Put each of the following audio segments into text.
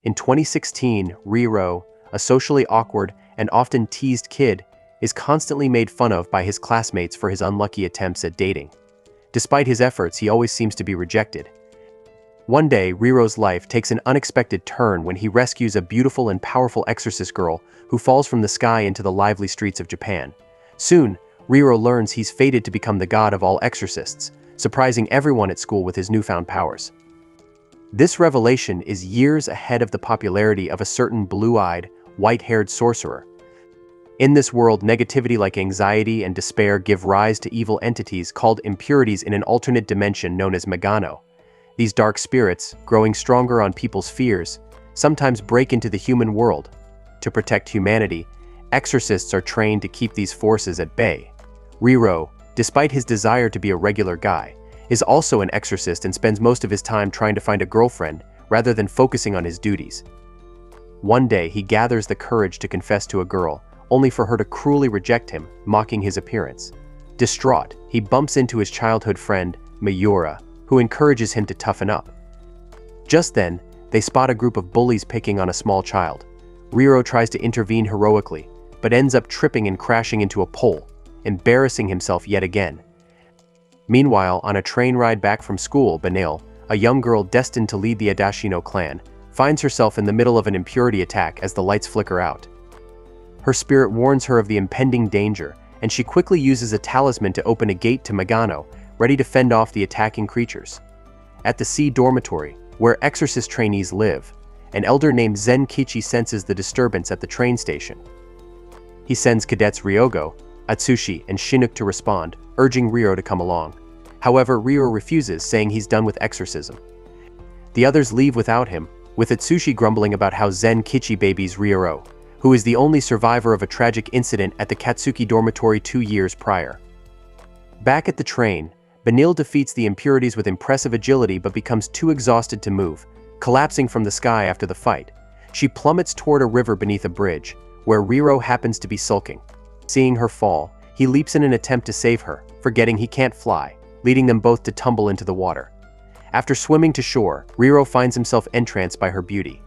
In 2016, Riro, a socially awkward and often teased kid, is constantly made fun of by his classmates for his unlucky attempts at dating. Despite his efforts, he always seems to be rejected. One day, Riro's life takes an unexpected turn when he rescues a beautiful and powerful exorcist girl who falls from the sky into the lively streets of Japan. Soon, Riro learns he's fated to become the god of all exorcists, surprising everyone at school with his newfound powers. This revelation is years ahead of the popularity of a certain blue-eyed, white-haired sorcerer. In this world, negativity like anxiety and despair give rise to evil entities called impurities in an alternate dimension known as Megano. These dark spirits, growing stronger on people's fears, sometimes break into the human world. To protect humanity, exorcists are trained to keep these forces at bay. Riro, despite his desire to be a regular guy, is also an exorcist and spends most of his time trying to find a girlfriend rather than focusing on his duties. One day, he gathers the courage to confess to a girl, only for her to cruelly reject him, mocking his appearance. Distraught, he bumps into his childhood friend, Mayura, who encourages him to toughen up. Just then, they spot a group of bullies picking on a small child. Riro tries to intervene heroically, but ends up tripping and crashing into a pole, embarrassing himself yet again. Meanwhile, on a train ride back from school, Benil, a young girl destined to lead the Adashino clan, finds herself in the middle of an impurity attack as the lights flicker out. Her spirit warns her of the impending danger, and she quickly uses a talisman to open a gate to Megano, ready to fend off the attacking creatures. At the C dormitory, where exorcist trainees live, an elder named Zen Kichi senses the disturbance at the train station. He sends cadets Ryogo, Atsushi, and Chinook to respond, urging Riro to come along. However, Riro refuses, saying he's done with exorcism. The others leave without him, with Atsushi grumbling about how Zen Kichi babies Riro, who is the only survivor of a tragic incident at the Katsuki dormitory 2 years prior. Back at the train, Benil defeats the impurities with impressive agility but becomes too exhausted to move, collapsing from the sky after the fight. She plummets toward a river beneath a bridge, where Riro happens to be sulking. Seeing her fall, he leaps in an attempt to save her, forgetting he can't fly, leading them both to tumble into the water. After swimming to shore, Riro finds himself entranced by her beauty.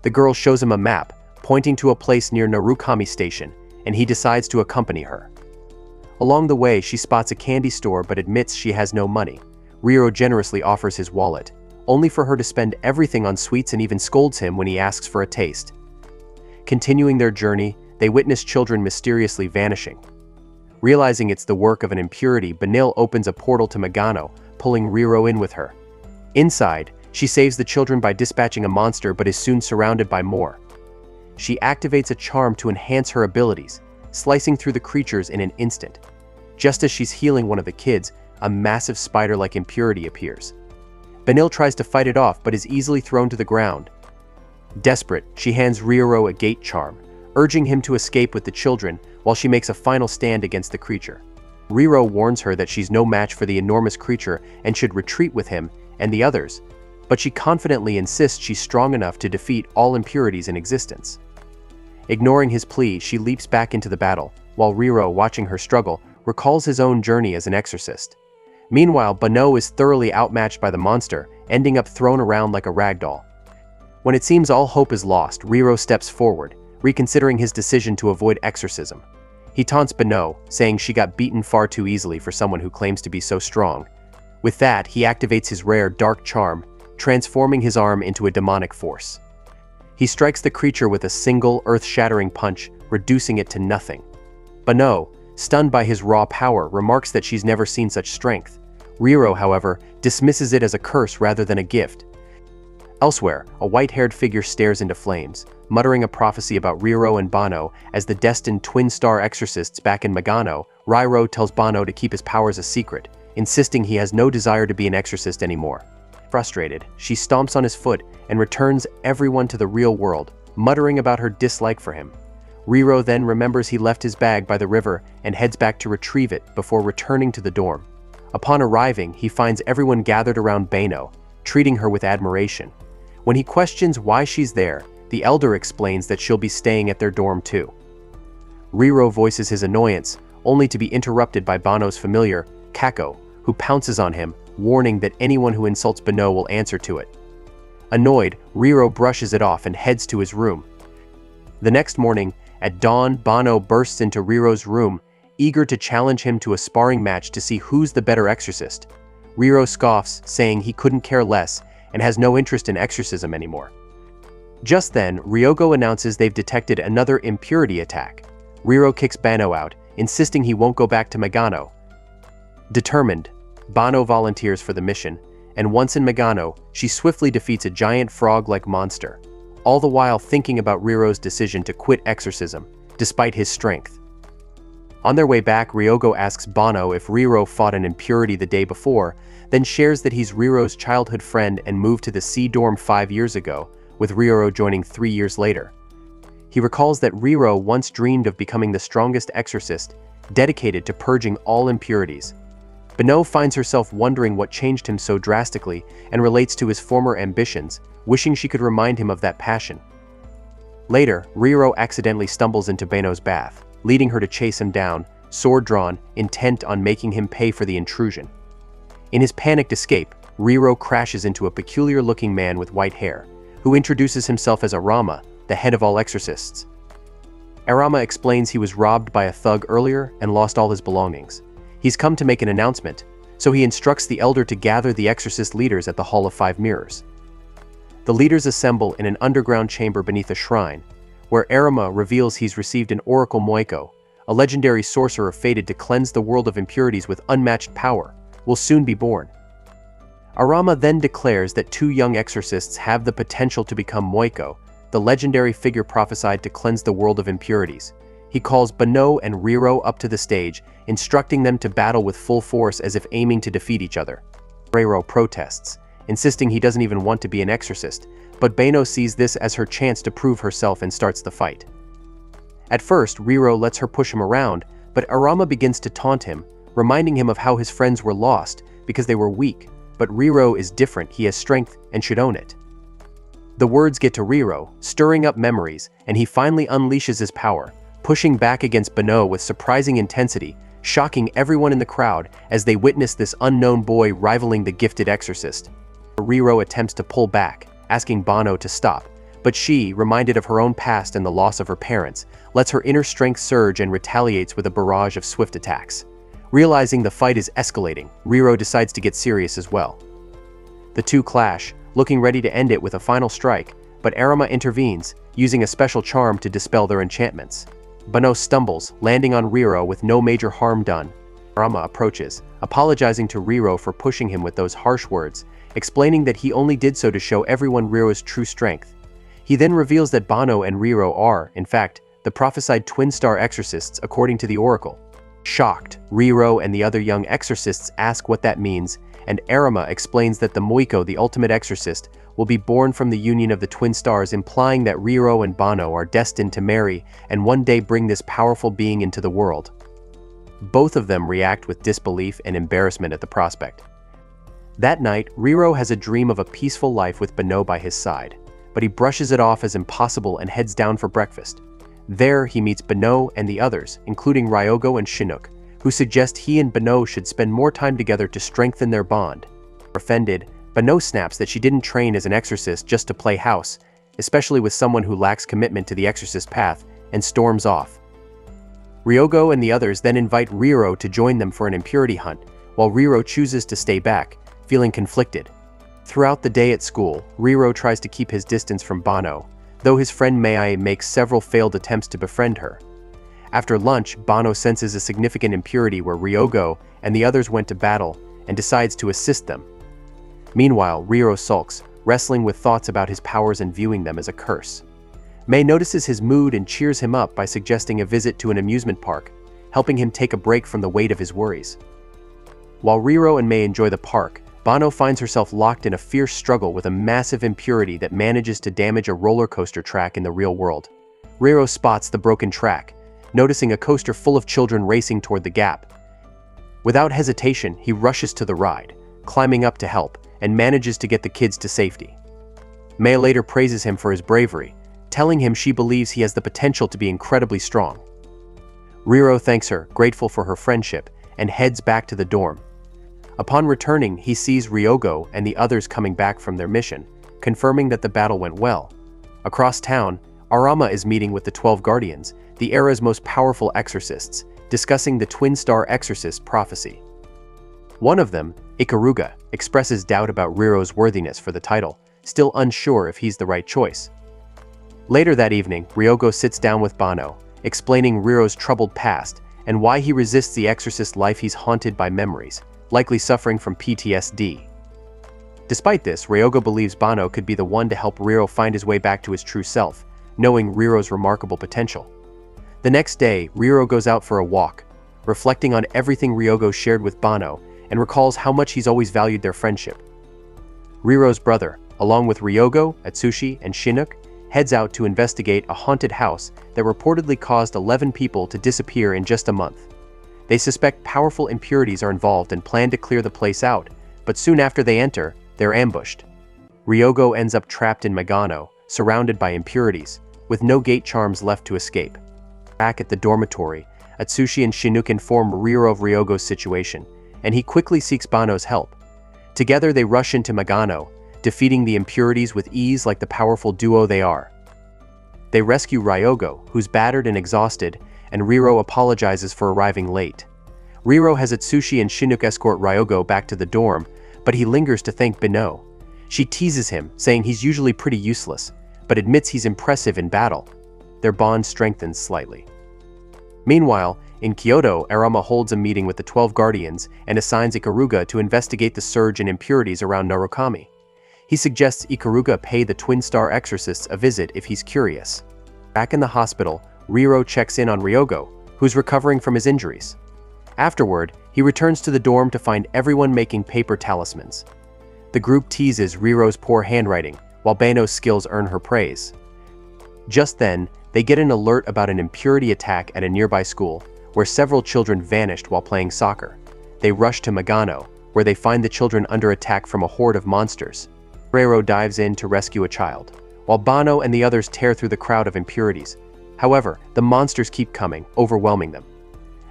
The girl shows him a map, pointing to a place near Narukami Station, and he decides to accompany her. Along the way, she spots a candy store but admits she has no money. Riro generously offers his wallet, only for her to spend everything on sweets and even scolds him when he asks for a taste. Continuing their journey, they witness children mysteriously vanishing. Realizing it's the work of an impurity, Benil opens a portal to Megano, pulling Riro in with her. Inside, she saves the children by dispatching a monster but is soon surrounded by more. She activates a charm to enhance her abilities, slicing through the creatures in an instant. Just as she's healing one of the kids, a massive spider-like impurity appears. Benil tries to fight it off but is easily thrown to the ground. Desperate, she hands Riro a gate charm, urging him to escape with the children while she makes a final stand against the creature. Riro warns her that she's no match for the enormous creature and should retreat with him and the others, but she confidently insists she's strong enough to defeat all impurities in existence. Ignoring his plea, she leaps back into the battle, while Riro, watching her struggle, recalls his own journey as an exorcist. Meanwhile, Bano is thoroughly outmatched by the monster, ending up thrown around like a ragdoll. When it seems all hope is lost, Riro steps forward, reconsidering his decision to avoid exorcism. He taunts Bano, saying she got beaten far too easily for someone who claims to be so strong. With that, he activates his rare dark charm, transforming his arm into a demonic force. He strikes the creature with a single earth-shattering punch, reducing it to nothing. Bano, stunned by his raw power, remarks that she's never seen such strength. Riro, however, dismisses it as a curse rather than a gift. Elsewhere, a white-haired figure stares into flames, muttering a prophecy about Riro and Bano as the destined twin-star exorcists back in Megano. Riro tells Bano to keep his powers a secret, insisting he has no desire to be an exorcist anymore. Frustrated, she stomps on his foot and returns everyone to the real world, muttering about her dislike for him. Riro then remembers he left his bag by the river and heads back to retrieve it before returning to the dorm. Upon arriving, he finds everyone gathered around Bano, treating her with admiration. When he questions why she's there, the elder explains that she'll be staying at their dorm too. Riro voices his annoyance, only to be interrupted by Bano's familiar, Kako, who pounces on him, warning that anyone who insults Bano will answer to it. Annoyed, Riro brushes it off and heads to his room. The next morning, at dawn, Bono bursts into Riro's room, eager to challenge him to a sparring match to see who's the better exorcist. Riro scoffs, saying he couldn't care less and has no interest in exorcism anymore. Just then, Ryogo announces they've detected another impurity attack. Riro kicks Bono out, insisting he won't go back to Megano. Determined, Bono volunteers for the mission, and once in Megano, she swiftly defeats a giant frog-like monster, all the while thinking about Riro's decision to quit exorcism, despite his strength. On their way back, Ryogo asks Bono if Riro fought an impurity the day before, then shares that he's Riro's childhood friend and moved to the C dorm 5 years ago, with Riro joining 3 years later. He recalls that Riro once dreamed of becoming the strongest exorcist, dedicated to purging all impurities. Bono finds herself wondering what changed him so drastically and relates to his former ambitions, wishing she could remind him of that passion. Later, Riro accidentally stumbles into Bono's bath, leading her to chase him down, sword drawn, intent on making him pay for the intrusion. In his panicked escape, Riro crashes into a peculiar-looking man with white hair, who introduces himself as Arama, the head of all exorcists. Arama explains he was robbed by a thug earlier and lost all his belongings. He's come to make an announcement, so he instructs the elder to gather the exorcist leaders at the Hall of Five Mirrors. The leaders assemble in an underground chamber beneath a shrine, where Arama reveals he's received an Oracle Moiko, a legendary sorcerer fated to cleanse the world of impurities with unmatched power, will soon be born. Arama then declares that 2 young exorcists have the potential to become Moiko, the legendary figure prophesied to cleanse the world of impurities. He calls Bono and Riro up to the stage, instructing them to battle with full force as if aiming to defeat each other. Riro protests, insisting he doesn't even want to be an exorcist, but Bono sees this as her chance to prove herself and starts the fight. At first, Riro lets her push him around, but Arama begins to taunt him, reminding him of how his friends were lost because they were weak, but Riro is different, he has strength and should own it. The words get to Riro, stirring up memories, and he finally unleashes his power, pushing back against Bono with surprising intensity, shocking everyone in the crowd as they witness this unknown boy rivaling the gifted exorcist. Riro attempts to pull back, asking Bono to stop, but she, reminded of her own past and the loss of her parents, lets her inner strength surge and retaliates with a barrage of swift attacks. Realizing the fight is escalating, Riro decides to get serious as well. The two clash, looking ready to end it with a final strike, but Arama intervenes, using a special charm to dispel their enchantments. Bono stumbles, landing on Riro with no major harm done. Arama approaches, apologizing to Riro for pushing him with those harsh words, explaining that he only did so to show everyone Riro's true strength. He then reveals that Bono and Riro are, in fact, the prophesied twin-star exorcists according to the Oracle. Shocked, Riro and the other young exorcists ask what that means, and Arama explains that the Moiko, the ultimate exorcist, will be born from the union of the twin stars, implying that Riro and Bono are destined to marry and one day bring this powerful being into the world. Both of them react with disbelief and embarrassment at the prospect. That night, Riro has a dream of a peaceful life with Bono by his side, but he brushes it off as impossible and heads down for breakfast. There, he meets Bono and the others, including Ryogo and Chinook, who suggest he and Bono should spend more time together to strengthen their bond. Offended, Bono snaps that she didn't train as an exorcist just to play house, especially with someone who lacks commitment to the exorcist path, and storms off. Ryogo and the others then invite Riro to join them for an impurity hunt, while Riro chooses to stay back, feeling conflicted. Throughout the day at school, Riro tries to keep his distance from Bono, though his friend Mei makes several failed attempts to befriend her. After lunch, Bono senses a significant impurity where Ryogo and the others went to battle and decides to assist them. Meanwhile, Riro sulks, wrestling with thoughts about his powers and viewing them as a curse. Mei notices his mood and cheers him up by suggesting a visit to an amusement park, helping him take a break from the weight of his worries. While Riro and Mei enjoy the park, Bono finds herself locked in a fierce struggle with a massive impurity that manages to damage a roller coaster track in the real world. Riro spots the broken track, noticing a coaster full of children racing toward the gap. Without hesitation, he rushes to the ride, climbing up to help, and manages to get the kids to safety. Mei later praises him for his bravery, telling him she believes he has the potential to be incredibly strong. Riro thanks her, grateful for her friendship, and heads back to the dorm. Upon returning, he sees Ryogo and the others coming back from their mission, confirming that the battle went well. Across town, Arama is meeting with the 12 Guardians, the era's most powerful exorcists, discussing the twin star exorcist prophecy. One of them, Ikaruga, expresses doubt about Riro's worthiness for the title, still unsure if he's the right choice. Later that evening, Ryogo sits down with Banno, explaining Riro's troubled past and why he resists the exorcist life. He's haunted by memories, likely suffering from PTSD. Despite this, Ryogo believes Banno could be the one to help Riro find his way back to his true self, knowing Riro's remarkable potential. The next day, Riro goes out for a walk, reflecting on everything Ryogo shared with Banno and recalls how much he's always valued their friendship. Riro's brother, along with Ryogo, Atsushi, and Chinook, heads out to investigate a haunted house that reportedly caused 11 people to disappear in just a month. They suspect powerful impurities are involved and plan to clear the place out, but soon after they enter, they're ambushed. Ryogo ends up trapped in Megano, surrounded by impurities, with no gate charms left to escape. Back at the dormitory, Atsushi and Chinook inform Riro of Ryogo's situation, and he quickly seeks Banno's help. Together they rush into Megano, defeating the impurities with ease like the powerful duo they are. They rescue Ryogo, who's battered and exhausted, and Riro apologizes for arriving late. Riro has Atsushi and Chinook escort Ryogo back to the dorm, but he lingers to thank Banno. She teases him, saying he's usually pretty useless, but admits he's impressive in battle. Their bond strengthens slightly. Meanwhile, in Kyoto, Arama holds a meeting with the 12 Guardians and assigns Ikaruga to investigate the surge in impurities around Narukami. He suggests Ikaruga pay the twin star exorcists a visit if he's curious. Back in the hospital, Riro checks in on Ryogo, who's recovering from his injuries. Afterward, he returns to the dorm to find everyone making paper talismans. The group teases Riro's poor handwriting, while Banno's skills earn her praise. Just then, they get an alert about an impurity attack at a nearby school, where several children vanished while playing soccer. They rush to Megano, where they find the children under attack from a horde of monsters. Riro dives in to rescue a child, while Banno and the others tear through the crowd of impurities. However, the monsters keep coming, overwhelming them.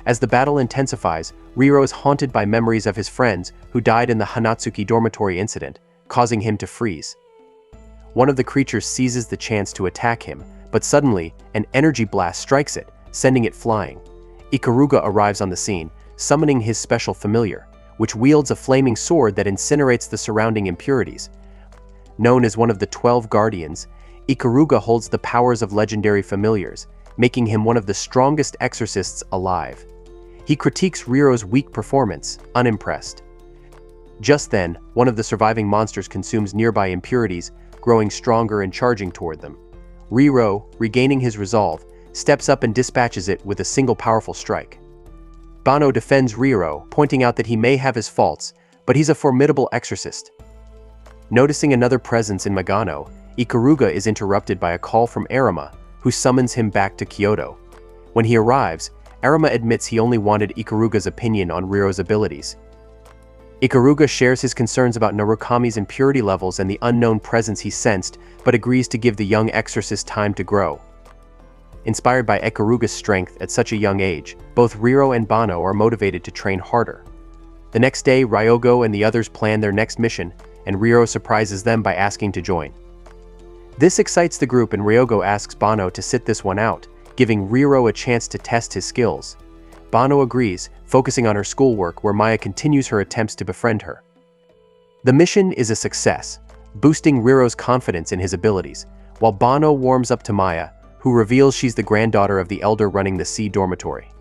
As the battle intensifies, Riro is haunted by memories of his friends who died in the Hanatsuki dormitory incident, causing him to freeze. One of the creatures seizes the chance to attack him, but suddenly, an energy blast strikes it, sending it flying. Ikaruga arrives on the scene, summoning his special familiar, which wields a flaming sword that incinerates the surrounding impurities. Known as one of the 12 Guardians, Ikaruga holds the powers of legendary familiars, making him one of the strongest exorcists alive. He critiques Riro's weak performance, unimpressed. Just then, one of the surviving monsters consumes nearby impurities, growing stronger and charging toward them. Riro, regaining his resolve, steps up and dispatches it with a single powerful strike. Banno defends Riro, pointing out that he may have his faults, but he's a formidable exorcist. Noticing another presence in Megano, Ikaruga is interrupted by a call from Arama, who summons him back to Kyoto. When he arrives, Arama admits he only wanted Ikaruga's opinion on Riro's abilities. Ikaruga shares his concerns about Narukami's impurity levels and the unknown presence he sensed, but agrees to give the young exorcist time to grow. Inspired by Ikaruga's strength at such a young age, both Riro and Banno are motivated to train harder. The next day, Ryogo and the others plan their next mission, and Riro surprises them by asking to join. This excites the group and Ryogo asks Banno to sit this one out, giving Riro a chance to test his skills. Banno agrees, focusing on her schoolwork where Maya continues her attempts to befriend her. The mission is a success, boosting Riro's confidence in his abilities, while Banno warms up to Maya, who reveals she's the granddaughter of the elder running the C dormitory.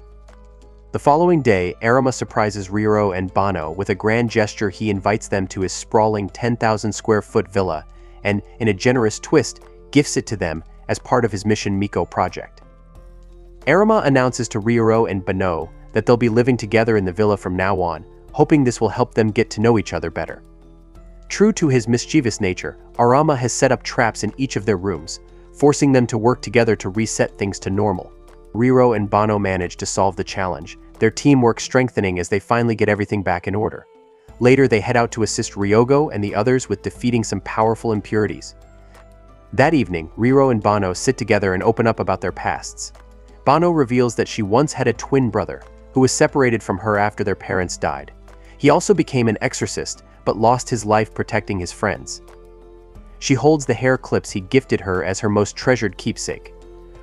The following day, Arama surprises Riro and Banno with a grand gesture. He invites them to his sprawling 10,000 square foot villa and, in a generous twist, gifts it to them as part of his Mission Miko project. Arama announces to Riro and Banno that they'll be living together in the villa from now on, hoping this will help them get to know each other better. True to his mischievous nature, Arama has set up traps in each of their rooms, forcing them to work together to reset things to normal. Riro and Banno manage to solve the challenge, their teamwork strengthening as they finally get everything back in order. Later, they head out to assist Ryogo and the others with defeating some powerful impurities. That evening, Riro and Banno sit together and open up about their pasts. Banno reveals that she once had a twin brother, who was separated from her after their parents died. He also became an exorcist, but lost his life protecting his friends. She holds the hair clips he gifted her as her most treasured keepsake.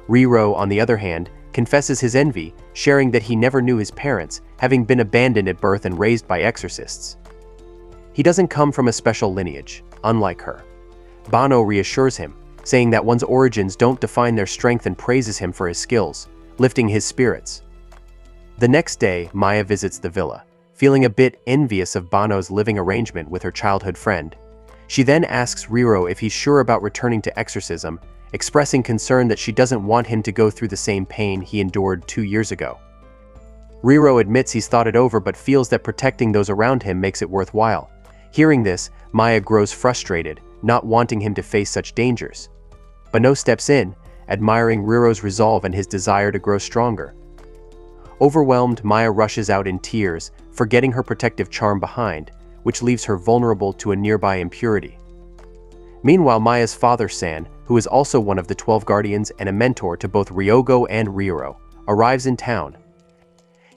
Riro, on the other hand, confesses his envy, sharing that he never knew his parents, having been abandoned at birth and raised by exorcists. He doesn't come from a special lineage, unlike her. Bano reassures him, saying that one's origins don't define their strength and praises him for his skills, lifting his spirits. The next day, Maya visits the villa, feeling a bit envious of Bano's living arrangement with her childhood friend. She then asks Riro if he's sure about returning to exorcism, expressing concern that she doesn't want him to go through the same pain he endured 2 years ago. Riro admits he's thought it over but feels that protecting those around him makes it worthwhile. Hearing this, Maya grows frustrated, not wanting him to face such dangers. Bano steps in, admiring Riro's resolve and his desire to grow stronger. Overwhelmed, Maya rushes out in tears, forgetting her protective charm behind, which leaves her vulnerable to a nearby impurity. Meanwhile, Maya's father, San, who is also one of the 12 guardians and a mentor to both Ryogo and Riro, arrives in town.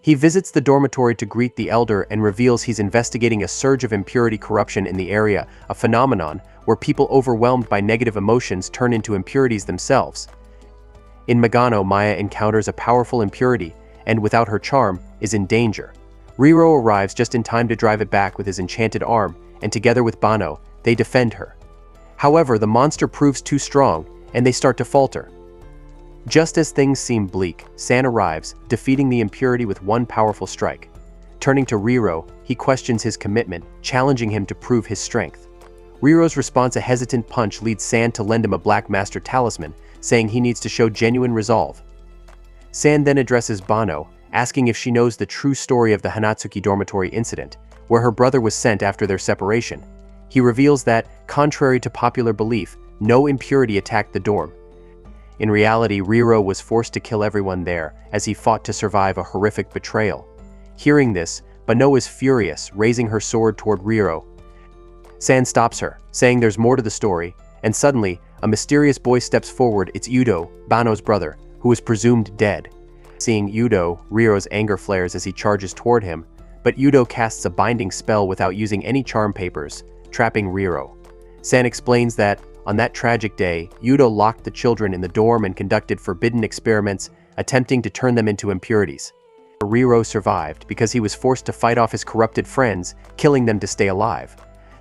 He visits the dormitory to greet the elder and reveals he's investigating a surge of impurity corruption in the area, a phenomenon where people overwhelmed by negative emotions turn into impurities themselves. In Megano, Maya encounters a powerful impurity, and without her charm, is in danger. Riro arrives just in time to drive it back with his enchanted arm, and together with Bano, they defend her. However, the monster proves too strong, and they start to falter. Just as things seem bleak, San arrives, defeating the impurity with one powerful strike. Turning to Riro, he questions his commitment, challenging him to prove his strength. Riro's response, a hesitant punch, leads San to lend him a Black Master talisman, saying he needs to show genuine resolve. San then addresses Bano, asking if she knows the true story of the Hanatsuki dormitory incident, where her brother was sent after their separation. He reveals that, contrary to popular belief, no impurity attacked the dorm. In reality, Riro was forced to kill everyone there as he fought to survive a horrific betrayal. Hearing this, Bano is furious, raising her sword toward Riro. San stops her, saying there's more to the story, and suddenly, a mysterious boy steps forward. It's Udo, Bano's brother, who is presumed dead. Seeing Udo, Riro's anger flares as he charges toward him, but Udo casts a binding spell without using any charm papers, trapping Riro. San explains that, on that tragic day, Udo locked the children in the dorm and conducted forbidden experiments, attempting to turn them into impurities. Riro survived because he was forced to fight off his corrupted friends, killing them to stay alive.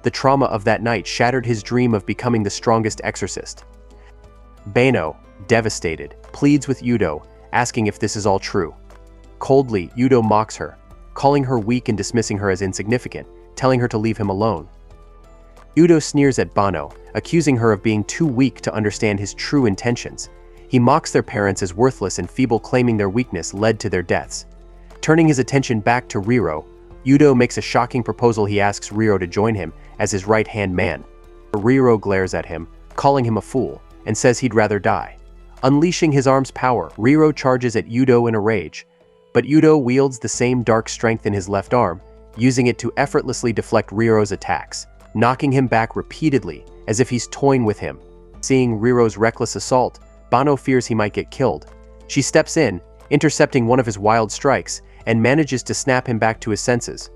The trauma of that night shattered his dream of becoming the strongest exorcist. Bano, devastated, pleads with Udo, asking if this is all true. Coldly, Udo mocks her, calling her weak and dismissing her as insignificant, telling her to leave him alone. Udo sneers at Bano, accusing her of being too weak to understand his true intentions. He mocks their parents as worthless and feeble, claiming their weakness led to their deaths. Turning his attention back to Riro, Udo makes a shocking proposal. He asks Riro to join him as his right-hand man. Riro glares at him, calling him a fool, and says he'd rather die. Unleashing his arm's power, Riro charges at Udo in a rage, but Udo wields the same dark strength in his left arm, using it to effortlessly deflect Riro's attacks, knocking him back repeatedly as if he's toying with him. Seeing Riro's reckless assault, Bano fears he might get killed. She steps in, intercepting one of his wild strikes, and manages to snap him back to his senses.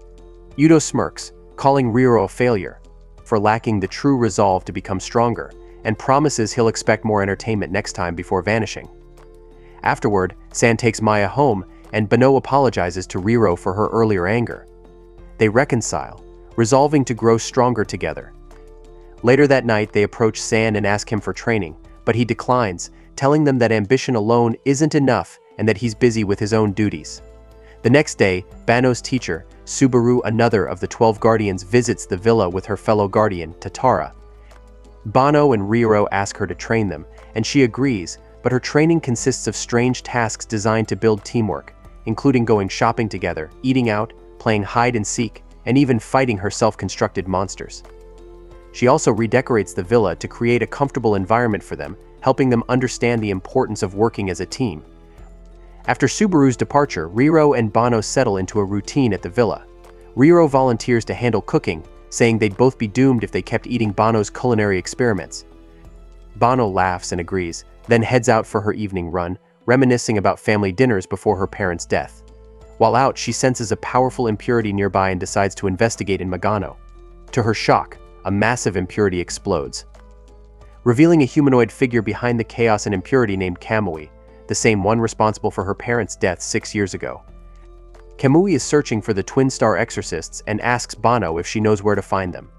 Udo smirks, calling Riro a failure for lacking the true resolve to become stronger, and promises he'll expect more entertainment next time before vanishing. Afterward, San takes Maya home, and Bano apologizes to Riro for her earlier anger. They reconcile, resolving to grow stronger together. Later that night, they approach San and ask him for training, but he declines, telling them that ambition alone isn't enough and that he's busy with his own duties. The next day, Bano's teacher, Subaru, another of the 12 guardians, visits the villa with her fellow guardian, Tatara. Bano and Riro ask her to train them, and she agrees, but her training consists of strange tasks designed to build teamwork, including going shopping together, eating out, playing hide and seek, and even fighting her self-constructed monsters. She also redecorates the villa to create a comfortable environment for them, helping them understand the importance of working as a team. After Subaru's departure, Riro and Bano settle into a routine at the villa. Riro volunteers to handle cooking, saying they'd both be doomed if they kept eating Bano's culinary experiments. Bano laughs and agrees, then heads out for her evening run, reminiscing about family dinners before her parents' death. While out, she senses a powerful impurity nearby and decides to investigate in Megano. To her shock, a massive impurity explodes. revealing a humanoid figure behind the chaos and impurity named Kamui, the same one responsible for her parents' death 6 years ago. Kamui is searching for the twin star exorcists and asks Banno if she knows where to find them.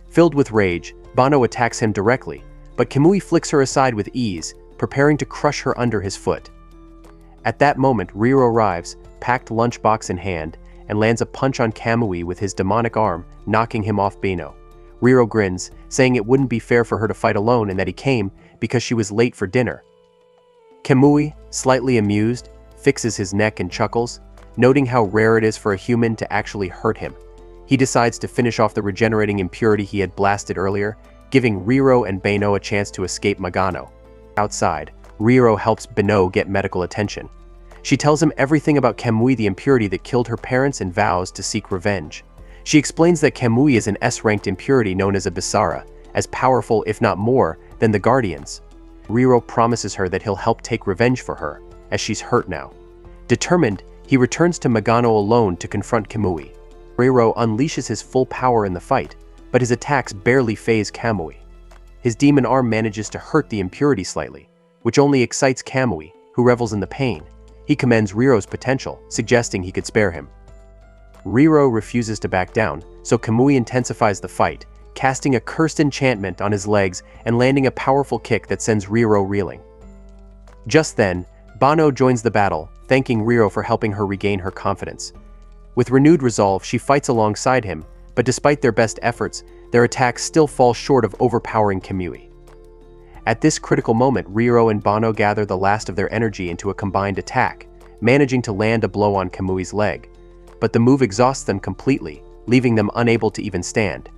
Filled with rage, Banno attacks him directly, but Kamui flicks her aside with ease, preparing to crush her under his foot. At that moment, Riro arrives, packed lunchbox in hand, and lands a punch on Kamui with his demonic arm, knocking him off Banno. Riro grins, saying it wouldn't be fair for her to fight alone and that he came because she was late for dinner. Kamui, slightly amused, fixes his neck and chuckles, noting how rare it is for a human to actually hurt him. He decides to finish off the regenerating impurity he had blasted earlier, giving Riro and Banno a chance to escape Magano. Outside, Riro helps Banno get medical attention. She tells him everything about Kamui, the impurity that killed her parents, and vows to seek revenge. She explains that Kamui is an S-ranked impurity known as a Bisara, as powerful if not more than the Guardians. Riro promises her that he'll help take revenge for her, as she's hurt now. Determined, he returns to Magano alone to confront Kamui. Riro unleashes his full power in the fight, but his attacks barely faze Kamui. His demon arm manages to hurt the impurity slightly, which only excites Kamui, who revels in the pain. He commends Riro's potential, suggesting he could spare him. Riro refuses to back down, so Kamui intensifies the fight, casting a cursed enchantment on his legs and landing a powerful kick that sends Riro reeling. Just then, Banno joins the battle, thanking Riro for helping her regain her confidence. With renewed resolve, she fights alongside him, but despite their best efforts, their attacks still fall short of overpowering Kamui. At this critical moment, Riro and Banno gather the last of their energy into a combined attack, managing to land a blow on Kamui's leg. But the move exhausts them completely, leaving them unable to even stand.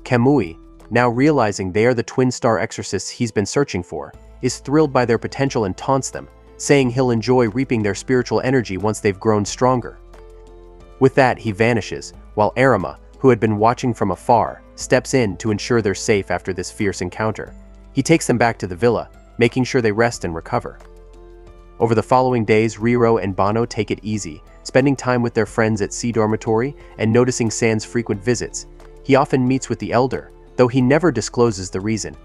Kamui, now realizing they are the twin star exorcists he's been searching for, is thrilled by their potential and taunts them, saying he'll enjoy reaping their spiritual energy once they've grown stronger. With that, he vanishes, while Arima, who had been watching from afar, steps in to ensure they're safe after this fierce encounter. He takes them back to the villa, making sure they rest and recover. Over the following days, Riro and Banno take it easy, spending time with their friends at C dormitory and noticing San's frequent visits. He often meets with the elder, though he never discloses the reason.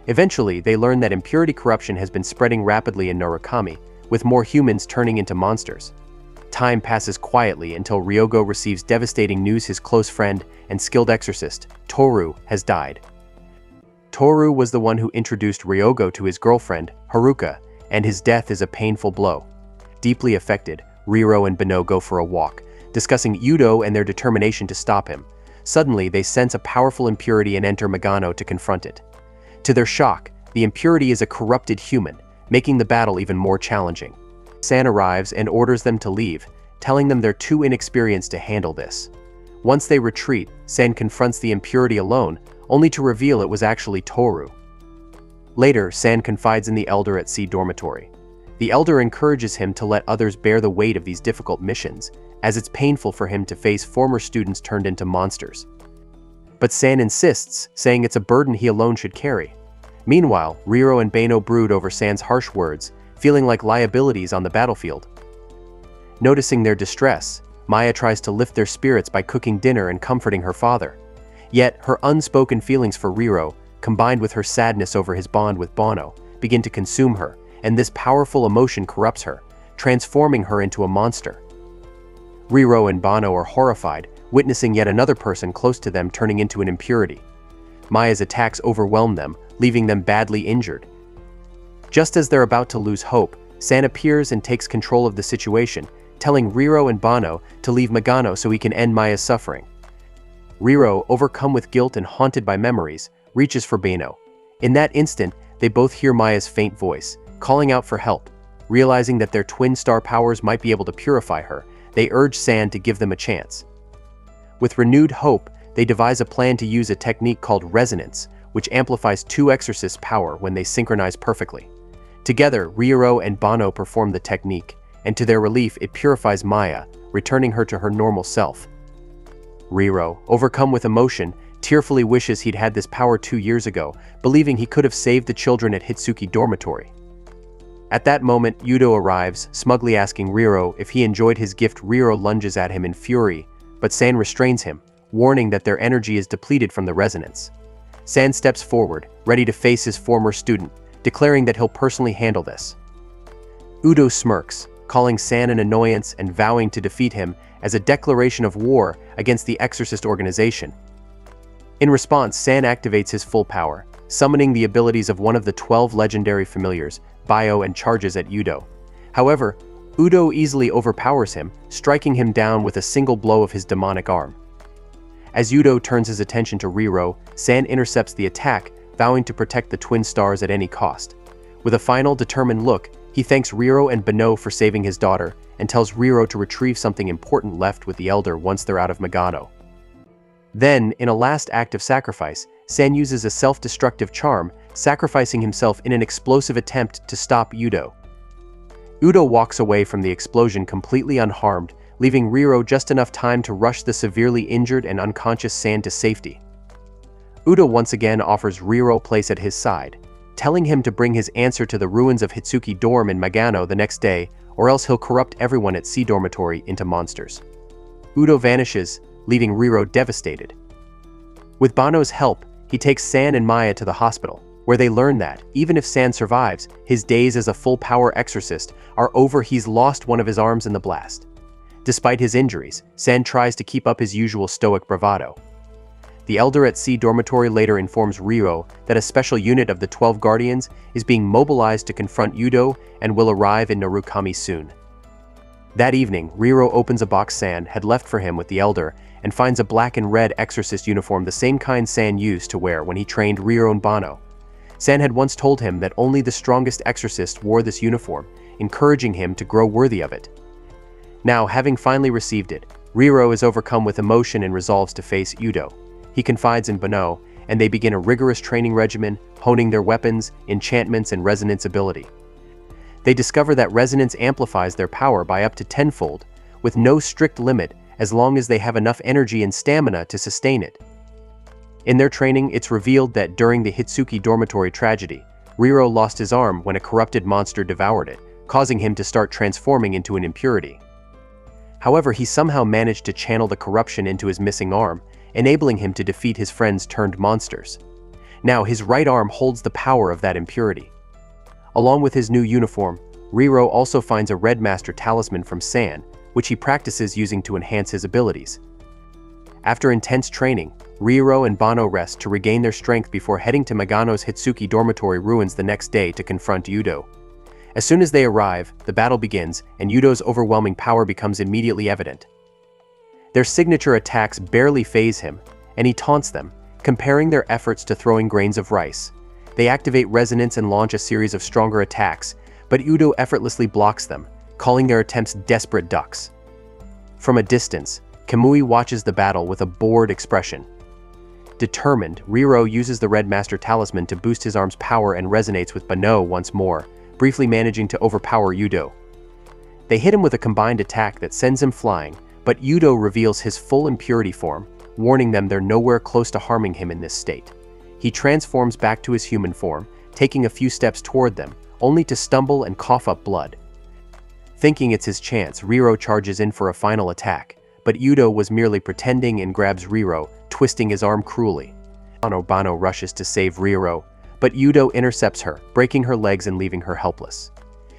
Eventually, they learn that impurity corruption has been spreading rapidly in Norakami, with more humans turning into monsters. Time passes quietly until Ryogo receives devastating news: his close friend and skilled exorcist, Toru, has died. Toru was the one who introduced Ryogo to his girlfriend, Haruka, and his death is a painful blow. Deeply affected, Riro and Banno go for a walk, discussing Udo and their determination to stop him. Suddenly, they sense a powerful impurity and enter Magano to confront it. To their shock, the impurity is a corrupted human, making the battle even more challenging. San arrives and orders them to leave, telling them they're too inexperienced to handle this. Once they retreat, San confronts the impurity alone, only to reveal it was actually Toru. Later, San confides in the elder at C dormitory. The elder encourages him to let others bear the weight of these difficult missions, as it's painful for him to face former students turned into monsters. But San insists, saying it's a burden he alone should carry. Meanwhile, Riro and Banno brood over San's harsh words, feeling like liabilities on the battlefield. Noticing their distress, Maya tries to lift their spirits by cooking dinner and comforting her father. Yet, her unspoken feelings for Riro, combined with her sadness over his bond with Banno, begin to consume her, and this powerful emotion corrupts her, transforming her into a monster. Riro and Banno are horrified, witnessing yet another person close to them turning into an impurity. Maya's attacks overwhelm them, leaving them badly injured. Just as they're about to lose hope, San appears and takes control of the situation, telling Riro and Banno to leave Magano so he can end Maya's suffering. Riro, overcome with guilt and haunted by memories, reaches for Banno. In that instant, they both hear Maya's faint voice, calling out for help. Realizing that their twin star powers might be able to purify her, they urge San to give them a chance. With renewed hope, they devise a plan to use a technique called resonance, which amplifies two exorcists' power when they synchronize perfectly. Together, Riro and Banno perform the technique, and to their relief, it purifies Maya, returning her to her normal self. Riro, overcome with emotion, tearfully wishes he'd had this power 2 years ago, believing he could have saved the children at Hitsuki dormitory. At that moment, Udo arrives, smugly asking Riro if he enjoyed his gift. Riro lunges at him in fury, but San restrains him, warning that their energy is depleted from the resonance. San steps forward, ready to face his former student, declaring that he'll personally handle this. Udo smirks, calling San an annoyance and vowing to defeat him as a declaration of war against the Exorcist organization. In response, San activates his full power, summoning the abilities of one of the 12 legendary familiars, Bio, and charges at Udo. However, Udo easily overpowers him, striking him down with a single blow of his demonic arm. As Udo turns his attention to Riro, San intercepts the attack, vowing to protect the twin stars at any cost. With a final determined look, he thanks Riro and Bano for saving his daughter, and tells Riro to retrieve something important left with the Elder once they're out of Megano. Then, in a last act of sacrifice, San uses a self-destructive charm, sacrificing himself in an explosive attempt to stop Udo. Udo walks away from the explosion completely unharmed, leaving Riro just enough time to rush the severely injured and unconscious San to safety. Udo once again offers Riro a place at his side, telling him to bring his answer to the ruins of Hitsuki Dorm in Megano the next day, or else he'll corrupt everyone at C Dormitory into monsters. Udo vanishes, leaving Riro devastated. With Bano's help, he takes San and Maya to the hospital, where they learn that, even if San survives, his days as a full-power exorcist are over. He's lost one of his arms in the blast. Despite his injuries, San tries to keep up his usual stoic bravado. The Elder at C Dormitory later informs Riro that a special unit of the 12 Guardians is being mobilized to confront Udo and will arrive in Narukami soon. That evening, Riro opens a box San had left for him with the Elder and finds a black and red exorcist uniform, the same kind San used to wear when he trained Riro and Bano. San had once told him that only the strongest exorcist wore this uniform, encouraging him to grow worthy of it. Now, having finally received it, Riro is overcome with emotion and resolves to face Udo. He confides in Bano, and they begin a rigorous training regimen, honing their weapons, enchantments, and resonance ability. They discover that resonance amplifies their power by up to tenfold, with no strict limit as long as they have enough energy and stamina to sustain it. In their training, it's revealed that during the Hitsuki Dormitory tragedy, Riro lost his arm when a corrupted monster devoured it, causing him to start transforming into an impurity. However, he somehow managed to channel the corruption into his missing arm, enabling him to defeat his friends turned monsters. Now, his right arm holds the power of that impurity. Along with his new uniform, Riro also finds a Red Master talisman from San, which he practices using to enhance his abilities. After intense training, Riro and Bano rest to regain their strength before heading to Megano's Hitsuki Dormitory ruins the next day to confront Udo. As soon as they arrive, the battle begins, and Udo's overwhelming power becomes immediately evident. Their signature attacks barely faze him, and he taunts them, comparing their efforts to throwing grains of rice. They activate resonance and launch a series of stronger attacks, but Udo effortlessly blocks them, calling their attempts desperate ducks. From a distance, Kamui watches the battle with a bored expression. Determined, Riro uses the Red Master talisman to boost his arm's power and resonates with Bano once more, briefly managing to overpower Udo. They hit him with a combined attack that sends him flying, but Udo reveals his full impurity form, warning them they're nowhere close to harming him in this state. He transforms back to his human form, taking a few steps toward them, only to stumble and cough up blood. Thinking it's his chance, Riro charges in for a final attack, but Udo was merely pretending and grabs Riro, twisting his arm cruelly. Bano rushes to save Riro, but Udo intercepts her, breaking her legs and leaving her helpless.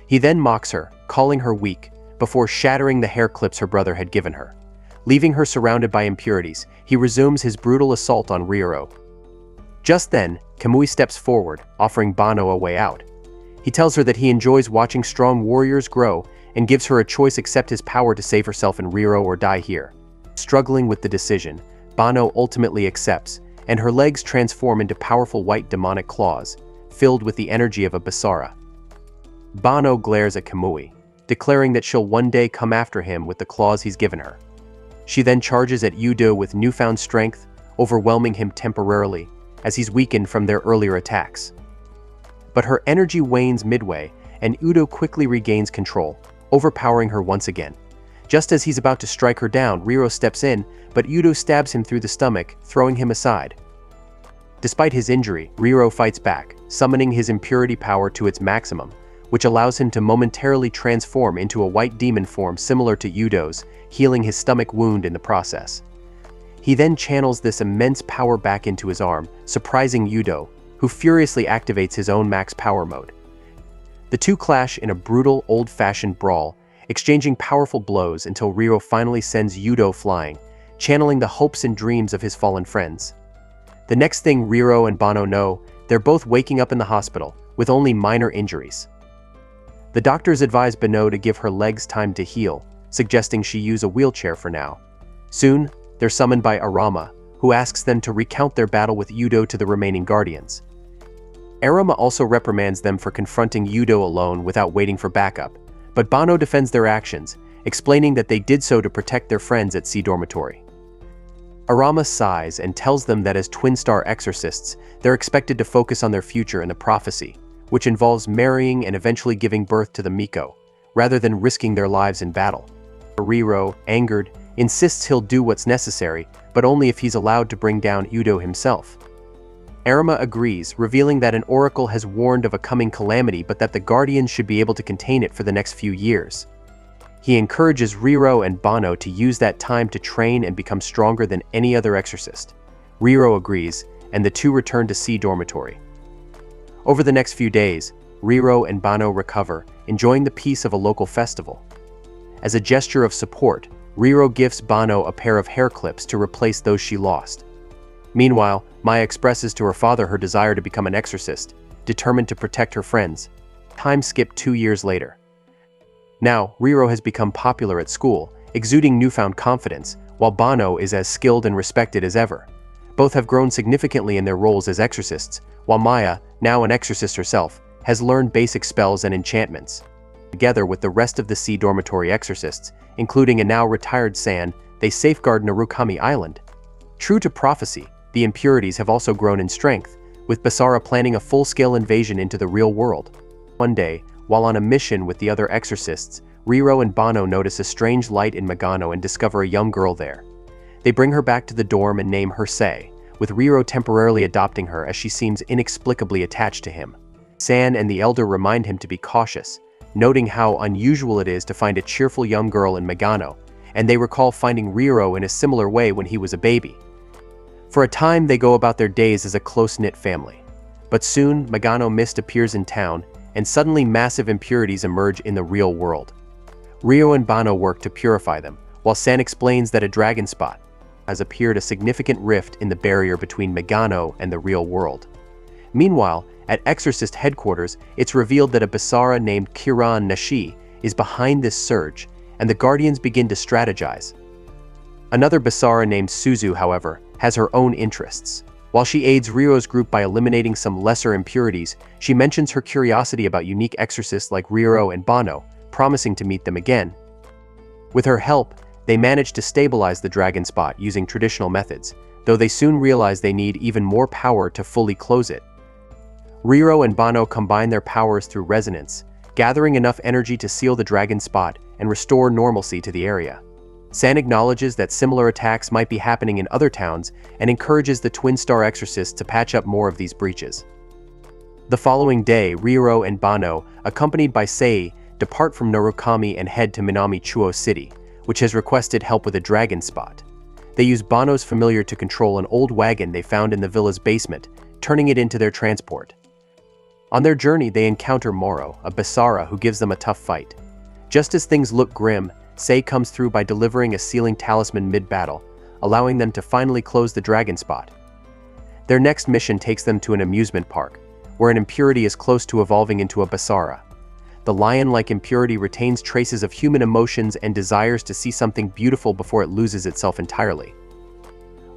He then mocks her, calling her weak, before shattering the hair clips her brother had given her. Leaving her surrounded by impurities, he resumes his brutal assault on Riro. Just then, Kamui steps forward, offering Bano a way out. He tells her that he enjoys watching strong warriors grow and gives her a choice: accept his power to save herself in Riro or die here. Struggling with the decision, Bano ultimately accepts, and her legs transform into powerful white demonic claws, filled with the energy of a Basara. Bano glares at Kamui, declaring that she'll one day come after him with the claws he's given her. She then charges at Udo with newfound strength, overwhelming him temporarily, as he's weakened from their earlier attacks. But her energy wanes midway, and Udo quickly regains control, overpowering her once again. Just as he's about to strike her down, Riro steps in, but Udo stabs him through the stomach, throwing him aside. Despite his injury, Riro fights back, summoning his impurity power to its maximum, which allows him to momentarily transform into a white demon form similar to Udo's, healing his stomach wound in the process. He then channels this immense power back into his arm, surprising Yudo, who furiously activates his own max power mode. The two clash in a brutal, old-fashioned brawl, exchanging powerful blows until Riro finally sends Yudo flying, channeling the hopes and dreams of his fallen friends. The next thing Riro and Banno know, they're both waking up in the hospital, with only minor injuries. The doctors advise Banno to give her legs time to heal, suggesting she use a wheelchair for now. Soon, they're summoned by Arama, who asks them to recount their battle with Yudo to the remaining guardians. Arama also reprimands them for confronting Yudo alone without waiting for backup, but Banno defends their actions, explaining that they did so to protect their friends at C Dormitory. Arama sighs and tells them that as twin-star exorcists, they're expected to focus on their future and the prophecy, which involves marrying and eventually giving birth to the Miko, rather than risking their lives in battle. Riro, angered, insists he'll do what's necessary, but only if he's allowed to bring down Yudo himself. Arama agrees, revealing that an oracle has warned of a coming calamity but that the guardians should be able to contain it for the next few years. He encourages Riro and Banno to use that time to train and become stronger than any other exorcist. Riro agrees, and the two return to C Dormitory. Over the next few days, Riro and Banno recover, enjoying the peace of a local festival. As a gesture of support, Riro gifts Banno a pair of hair clips to replace those she lost. Meanwhile, Maya expresses to her father her desire to become an exorcist, determined to protect her friends. Time skipped 2 years later. Now, Riro has become popular at school, exuding newfound confidence, while Banno is as skilled and respected as ever. Both have grown significantly in their roles as exorcists, while Maya, now an exorcist herself, has learned basic spells and enchantments. Together with the rest of the C Dormitory exorcists, including a now retired San, they safeguard Narukami Island. True to prophecy, the impurities have also grown in strength, with Basara planning a full-scale invasion into the real world. One day, while on a mission with the other exorcists, Riro and Banno notice a strange light in Megano and discover a young girl there. They bring her back to the dorm and name her Sei, with Riro temporarily adopting her as she seems inexplicably attached to him. San and the elder remind him to be cautious, noting how unusual it is to find a cheerful young girl in Megano, and they recall finding Riro in a similar way when he was a baby. For a time, they go about their days as a close-knit family. But soon, Megano Mist appears in town, and suddenly massive impurities emerge in the real world. Riro and Banno work to purify them, while San explains that a dragon spot has appeared a significant rift in the barrier between Megano and the real world. Meanwhile, at Exorcist headquarters, it's revealed that a Basara named Kiran Nashi is behind this surge, and the Guardians begin to strategize. Another Basara named Suzu, however, has her own interests. While she aids Riro's group by eliminating some lesser impurities, she mentions her curiosity about unique exorcists like Riro and Banno, promising to meet them again. With her help, they manage to stabilize the dragon spot using traditional methods, though they soon realize they need even more power to fully close it. Riro and Banno combine their powers through resonance, gathering enough energy to seal the dragon spot and restore normalcy to the area. San acknowledges that similar attacks might be happening in other towns and encourages the twin-star exorcists to patch up more of these breaches. The following day, Riro and Banno, accompanied by Sei, depart from Narukami and head to Minami Chuo City, which has requested help with a dragon spot. They use Banno's familiar to control an old wagon they found in the villa's basement, turning it into their transport. On their journey, they encounter Moro, a Basara who gives them a tough fight. Just as things look grim, Sei comes through by delivering a sealing talisman mid-battle, allowing them to finally close the dragon spot. Their next mission takes them to an amusement park, where an impurity is close to evolving into a Basara. The lion-like impurity retains traces of human emotions and desires to see something beautiful before it loses itself entirely.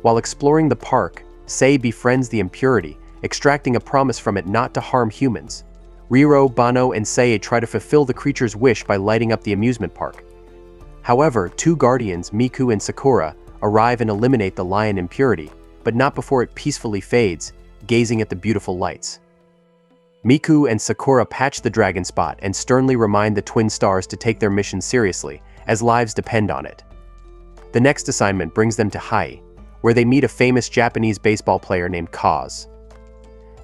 While exploring the park, Sei befriends the impurity, extracting a promise from it not to harm humans. Riro, Banno, and Sei try to fulfill the creature's wish by lighting up the amusement park. However, two guardians, Miku and Sakura, arrive and eliminate the lion impurity, but not before it peacefully fades, gazing at the beautiful lights. Miku and Sakura patch the dragon spot and sternly remind the twin stars to take their mission seriously, as lives depend on it. The next assignment brings them to Hai, where they meet a famous Japanese baseball player named Kaz.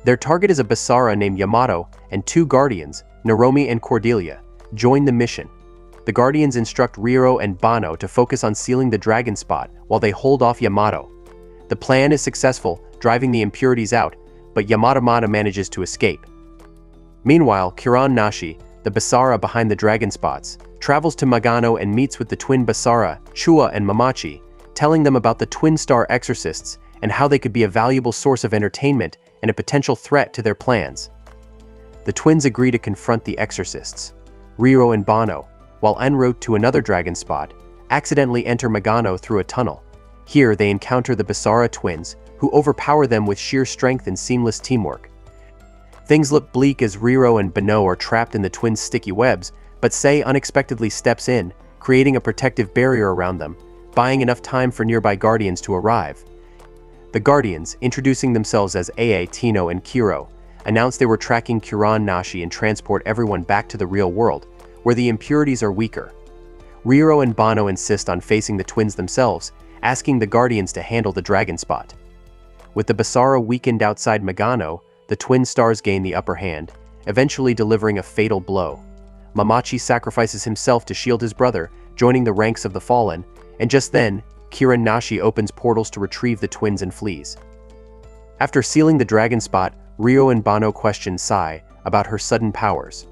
Their target is a Basara named Yamato, and two guardians, Naromi and Cordelia, join the mission. The guardians instruct Riro and Banno to focus on sealing the dragon spot while they hold off Yamato, The plan is successful, driving the impurities out, but Yamada manages to escape. Meanwhile, Kiran Nashi, the Basara behind the dragon spots, travels to Magano and meets with the twin Basara, Chua and Mamachi, telling them about the twin star exorcists and how they could be a valuable source of entertainment and a potential threat to their plans. The twins agree to confront the exorcists. Riro and Bano, while en route to another dragon spot, accidentally enter Magano through a tunnel. Here they encounter the Basara twins, who overpower them with sheer strength and seamless teamwork. Things look bleak as Riro and Bano are trapped in the twins' sticky webs, but Sei unexpectedly steps in, creating a protective barrier around them, buying enough time for nearby guardians to arrive. The guardians, introducing themselves as Aa, Tino, and Kiro, announced they were tracking Kiran Nashi and transport everyone back to the real world, where the impurities are weaker. Riro and Bano insist on facing the twins themselves, asking the guardians to handle the dragon spot. With the Basara weakened outside Magano, the twin stars gain the upper hand, eventually delivering a fatal blow. Mamachi sacrifices himself to shield his brother, joining the ranks of the fallen, and just then, Kiran Nashi opens portals to retrieve the twins and flees. After sealing the dragon spot, Ryo and Bano question Sai about her sudden powers.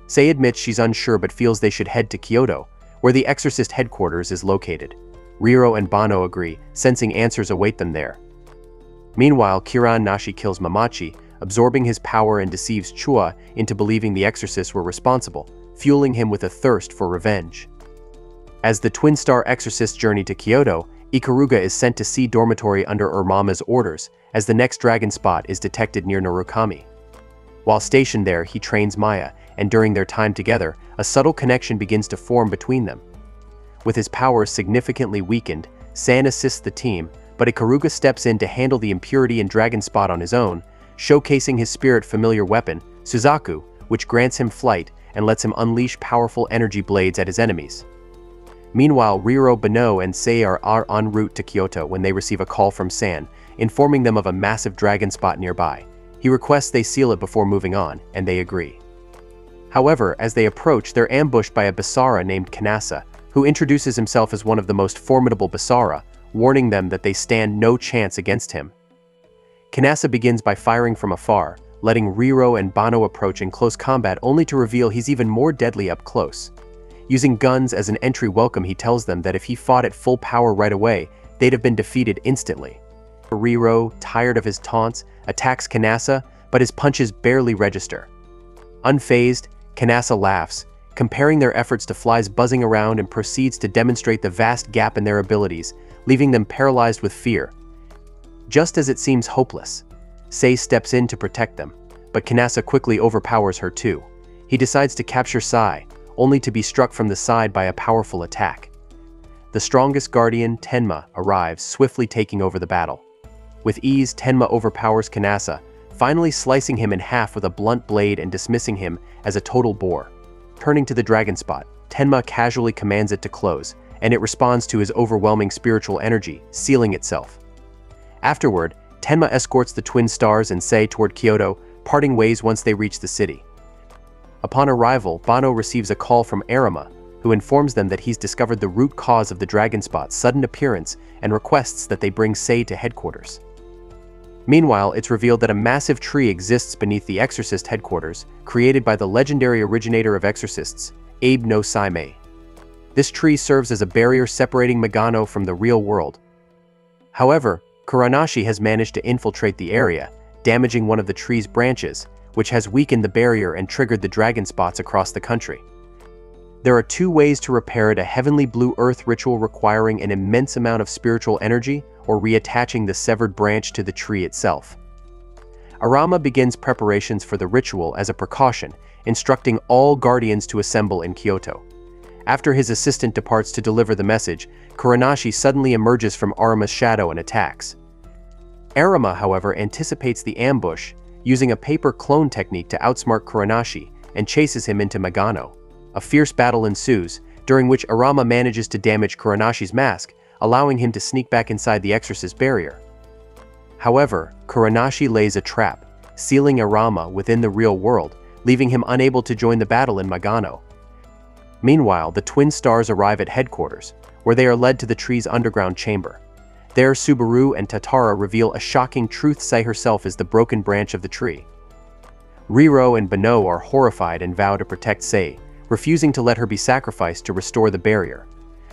Sei admits she's unsure but feels they should head to Kyoto, where the Exorcist headquarters is located. Ryo and Bano agree, sensing answers await them there. Meanwhile, Kiran Nashi kills Mamachi, absorbing his power and deceives Chua into believing the Exorcists were responsible, fueling him with a thirst for revenge. As the twin star Exorcists journey to Kyoto, Ikaruga is sent to Sea Dormitory under Urmama's orders, as the next dragon spot is detected near Narukami. While stationed there, he trains Maya, and during their time together, a subtle connection begins to form between them. With his powers significantly weakened, San assists the team, but Ikaruga steps in to handle the impurity and dragon spot on his own, showcasing his spirit-familiar weapon, Suzaku, which grants him flight and lets him unleash powerful energy blades at his enemies. Meanwhile, Riro, Bano, and Sei are en route to Kyoto when they receive a call from San, informing them of a massive dragon spot nearby. He requests they seal it before moving on, and they agree. However, as they approach, they're ambushed by a Basara named Kanasa, who introduces himself as one of the most formidable Basara, warning them that they stand no chance against him. Kanasa begins by firing from afar, letting Riro and Bano approach in close combat only to reveal he's even more deadly up close. Using guns as an entry welcome, he tells them that if he fought at full power right away, they'd have been defeated instantly. Riro, tired of his taunts, attacks Kanasa, but his punches barely register. Unfazed, Kanasa laughs, comparing their efforts to flies buzzing around, and proceeds to demonstrate the vast gap in their abilities, leaving them paralyzed with fear. Just as it seems hopeless, Sei steps in to protect them, but Kanasa quickly overpowers her too. He decides to capture Sai, only to be struck from the side by a powerful attack. The strongest guardian, Tenma, arrives, swiftly taking over the battle. With ease, Tenma overpowers Kanasa, finally slicing him in half with a blunt blade and dismissing him as a total bore. Turning to the dragon spot, Tenma casually commands it to close, and it responds to his overwhelming spiritual energy, sealing itself. Afterward, Tenma escorts the twin stars and Sei toward Kyoto, parting ways once they reach the city. Upon arrival, Bano receives a call from Arima, who informs them that he's discovered the root cause of the dragon spot's sudden appearance and requests that they bring Sei to headquarters. Meanwhile, it's revealed that a massive tree exists beneath the Exorcist headquarters, created by the legendary originator of Exorcists, Abe no Saimei. This tree serves as a barrier separating Magano from the real world. However, Kuranashi has managed to infiltrate the area, damaging one of the tree's branches, which has weakened the barrier and triggered the dragon spots across the country. There are two ways to repair it: a heavenly blue earth ritual requiring an immense amount of spiritual energy, or reattaching the severed branch to the tree itself. Arama begins preparations for the ritual as a precaution, instructing all guardians to assemble in Kyoto. After his assistant departs to deliver the message, Kuranashi suddenly emerges from Arima's shadow and attacks. Arima, however, anticipates the ambush, using a paper clone technique to outsmart Kuranashi, and chases him into Magano. A fierce battle ensues, during which Arama manages to damage Kuranashi's mask, allowing him to sneak back inside the Exorcist barrier. However, Kuranashi lays a trap, sealing Arama within the real world, leaving him unable to join the battle in Magano. Meanwhile, the twin stars arrive at headquarters, where they are led to the tree's underground chamber. There, Subaru and Tatara reveal a shocking truth: Sei herself is the broken branch of the tree. Riro and Bano are horrified and vow to protect Sei, refusing to let her be sacrificed to restore the barrier.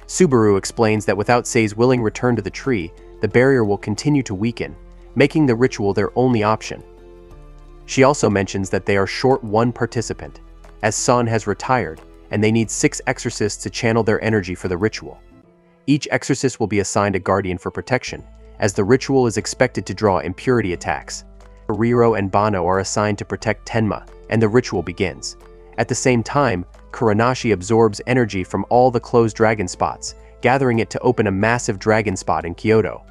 Subaru explains that without Sei's willing return to the tree, the barrier will continue to weaken, making the ritual their only option. She also mentions that they are short one participant, as Son has retired, and they need 6 exorcists to channel their energy for the ritual. Each exorcist will be assigned a guardian for protection, as the ritual is expected to draw impurity attacks. Riro and Bano are assigned to protect Tenma, and the ritual begins. At the same time, Kuranashi absorbs energy from all the closed dragon spots, gathering it to open a massive dragon spot in Kyoto.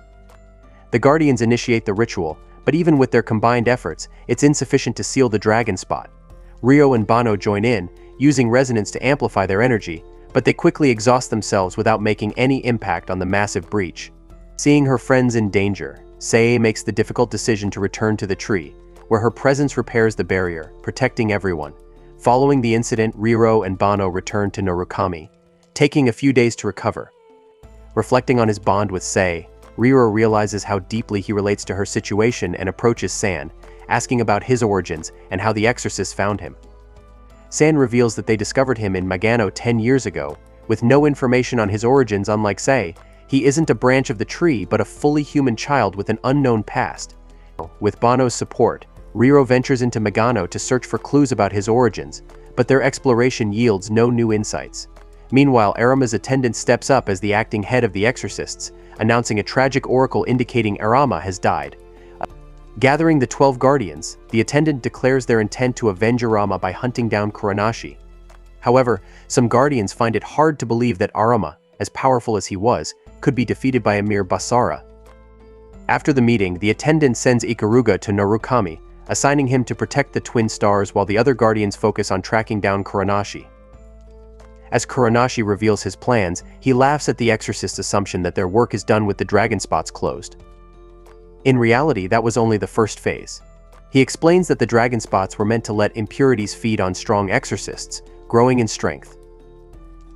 The guardians initiate the ritual, but even with their combined efforts, it's insufficient to seal the dragon spot. Ryo and Bano join in, using resonance to amplify their energy, but they quickly exhaust themselves without making any impact on the massive breach. Seeing her friends in danger, Sei makes the difficult decision to return to the tree, where her presence repairs the barrier, protecting everyone. Following the incident, Riro and Bano return to Narukami, taking a few days to recover. Reflecting on his bond with Sei, Riro realizes how deeply he relates to her situation and approaches San, asking about his origins and how the Exorcists found him. San reveals that they discovered him in Magano 10 years ago, with no information on his origins. Unlike Sei, he isn't a branch of the tree but a fully human child with an unknown past. With Bano's support, Riro ventures into Magano to search for clues about his origins, but their exploration yields no new insights. Meanwhile, Arama's attendant steps up as the acting head of the Exorcists, announcing a tragic oracle indicating Arama has died. Gathering the 12 guardians, the attendant declares their intent to avenge Arama by hunting down Kuranashi. However, some guardians find it hard to believe that Arama, as powerful as he was, could be defeated by a mere Basara. After the meeting, the attendant sends Ikaruga to Narukami, assigning him to protect the twin stars while the other guardians focus on tracking down Kuranashi. As Kuranashi reveals his plans, he laughs at the Exorcist's assumption that their work is done with the dragon spots closed. In reality, that was only the first phase. He explains that the dragon spots were meant to let impurities feed on strong exorcists, growing in strength.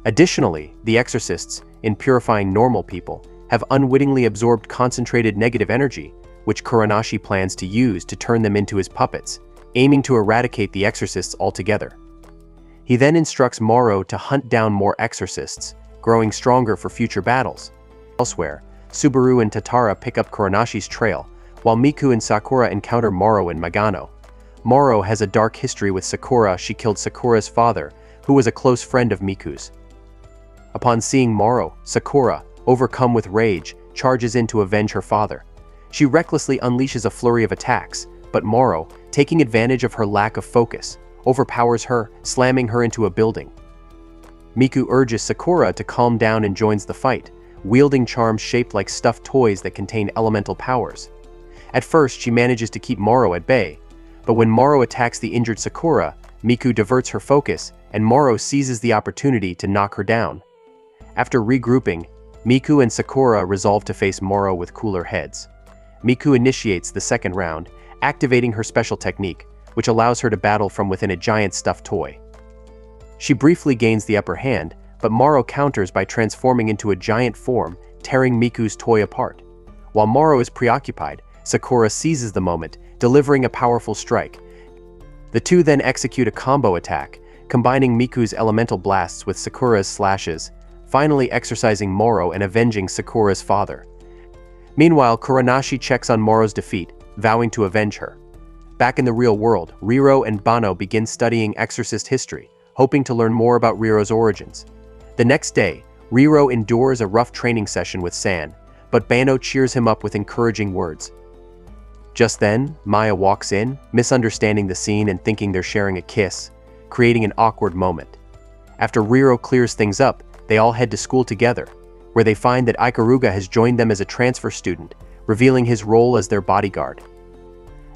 Additionally, the exorcists, in purifying normal people, have unwittingly absorbed concentrated negative energy, which Kuranashi plans to use to turn them into his puppets, aiming to eradicate the exorcists altogether. He then instructs Moro to hunt down more exorcists, growing stronger for future battles. Elsewhere, Subaru and Tatara pick up Kuranashi's trail, while Miku and Sakura encounter Moro in Magano. Moro has a dark history with Sakura. She killed Sakura's father, who was a close friend of Miku's. Upon seeing Moro, Sakura, overcome with rage, charges in to avenge her father. She recklessly unleashes a flurry of attacks, but Moro, taking advantage of her lack of focus, overpowers her, slamming her into a building. Miku urges Sakura to calm down and joins the fight, wielding charms shaped like stuffed toys that contain elemental powers. At first, she manages to keep Moro at bay, but when Moro attacks the injured Sakura, Miku diverts her focus, and Moro seizes the opportunity to knock her down. After regrouping, Miku and Sakura resolve to face Moro with cooler heads. Miku initiates the second round, activating her special technique, which allows her to battle from within a giant stuffed toy. She briefly gains the upper hand, but Moro counters by transforming into a giant form, tearing Miku's toy apart. While Moro is preoccupied, Sakura seizes the moment, delivering a powerful strike. The two then execute a combo attack, combining Miku's elemental blasts with Sakura's slashes, finally exorcising Moro and avenging Sakura's father. Meanwhile, Kuranashi checks on Moro's defeat, vowing to avenge her. Back in the real world, Riro and Bano begin studying exorcist history, hoping to learn more about Riro's origins. The next day, Riro endures a rough training session with San, but Bano cheers him up with encouraging words. Just then, Maya walks in, misunderstanding the scene and thinking they're sharing a kiss, creating an awkward moment. After Riro clears things up, they all head to school together, where they find that Ikaruga has joined them as a transfer student, revealing his role as their bodyguard.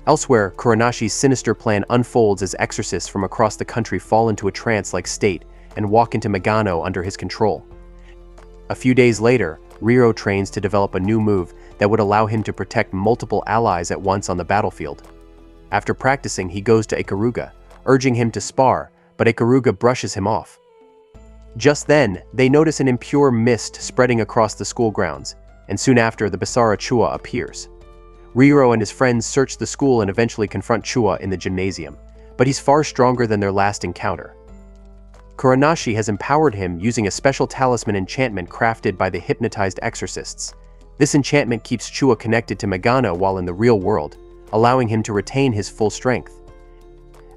Elsewhere, Kuranashi's sinister plan unfolds as exorcists from across the country fall into a trance-like state and walk into Magano under his control. A few days later, Riro trains to develop a new move that would allow him to protect multiple allies at once on the battlefield. After practicing, he goes to Ikaruga, urging him to spar, but Ikaruga brushes him off. Just then, they notice an impure mist spreading across the school grounds, and soon after, the Basara Chua appears. Riro and his friends search the school and eventually confront Chua in the gymnasium, but he's far stronger than their last encounter. Kuranashi has empowered him using a special talisman enchantment crafted by the hypnotized exorcists. This enchantment keeps Chua connected to Megano while in the real world, allowing him to retain his full strength.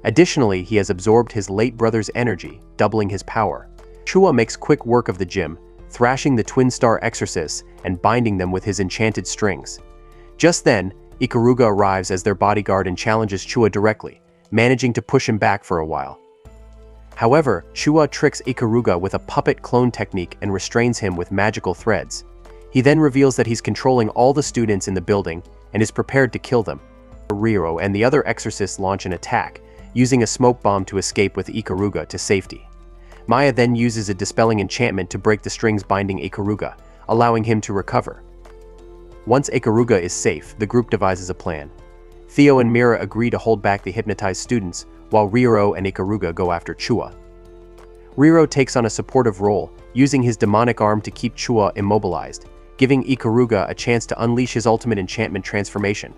Additionally, he has absorbed his late brother's energy, doubling his power. Chua makes quick work of the gym, thrashing the twin star exorcists and binding them with his enchanted strings. Just then, Ikaruga arrives as their bodyguard and challenges Chua directly, managing to push him back for a while. However, Chua tricks Ikaruga with a puppet clone technique and restrains him with magical threads. He then reveals that he's controlling all the students in the building and is prepared to kill them. Riro and the other exorcists launch an attack, using a smoke bomb to escape with Ikaruga to safety. Maya then uses a dispelling enchantment to break the strings binding Ikaruga, allowing him to recover. Once Ikaruga is safe, the group devises a plan. Theo and Mira agree to hold back the hypnotized students, while Riro and Ikaruga go after Chua. Riro takes on a supportive role, using his demonic arm to keep Chua immobilized, giving Ikaruga a chance to unleash his ultimate enchantment transformation.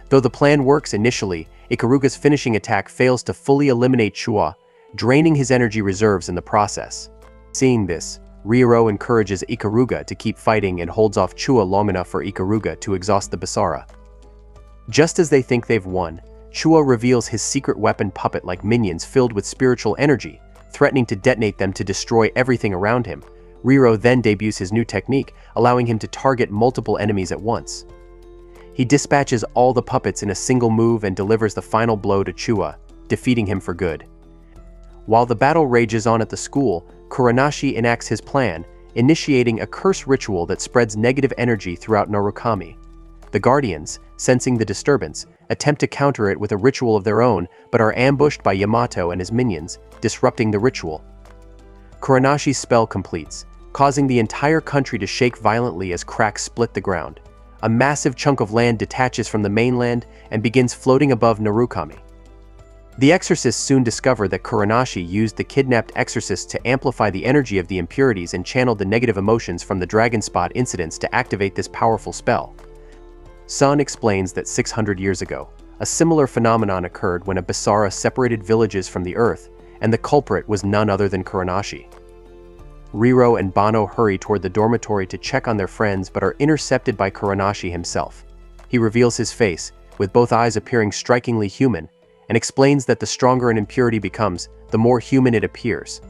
Though the plan works initially, Ikaruga's finishing attack fails to fully eliminate Chua, draining his energy reserves in the process. Seeing this, Riro encourages Ikaruga to keep fighting and holds off Chua long enough for Ikaruga to exhaust the Basara. Just as they think they've won, Chua reveals his secret weapon puppet-like minions filled with spiritual energy, threatening to detonate them to destroy everything around him. Riro then debuts his new technique, allowing him to target multiple enemies at once. He dispatches all the puppets in a single move and delivers the final blow to Chua, defeating him for good. While the battle rages on at the school, Kuranashi enacts his plan, initiating a curse ritual that spreads negative energy throughout Narukami. The Guardians, sensing the disturbance, attempt to counter it with a ritual of their own, but are ambushed by Yamato and his minions, disrupting the ritual. Kuranashi's spell completes, causing the entire country to shake violently as cracks split the ground. A massive chunk of land detaches from the mainland and begins floating above Narukami. The exorcists soon discover that Kuranashi used the kidnapped exorcists to amplify the energy of the impurities and channeled the negative emotions from the Dragon Spot incidents to activate this powerful spell. Sun explains that 600 years ago, a similar phenomenon occurred when a Basara separated villages from the earth, and the culprit was none other than Kuranashi. Riro and Bano hurry toward the dormitory to check on their friends but are intercepted by Kuranashi himself. He reveals his face, with both eyes appearing strikingly human, and explains that the stronger an impurity becomes, the more human it appears.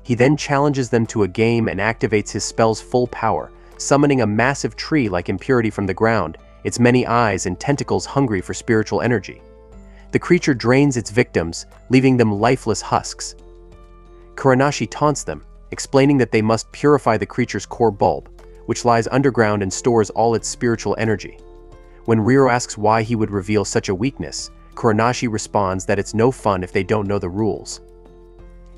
He then challenges them to a game and activates his spell's full power, summoning a massive tree-like impurity from the ground, its many eyes and tentacles hungry for spiritual energy. The creature drains its victims, leaving them lifeless husks. Kuranashi taunts them, explaining that they must purify the creature's core bulb, which lies underground and stores all its spiritual energy. When Riro asks why he would reveal such a weakness, Kuranashi responds that it's no fun if they don't know the rules.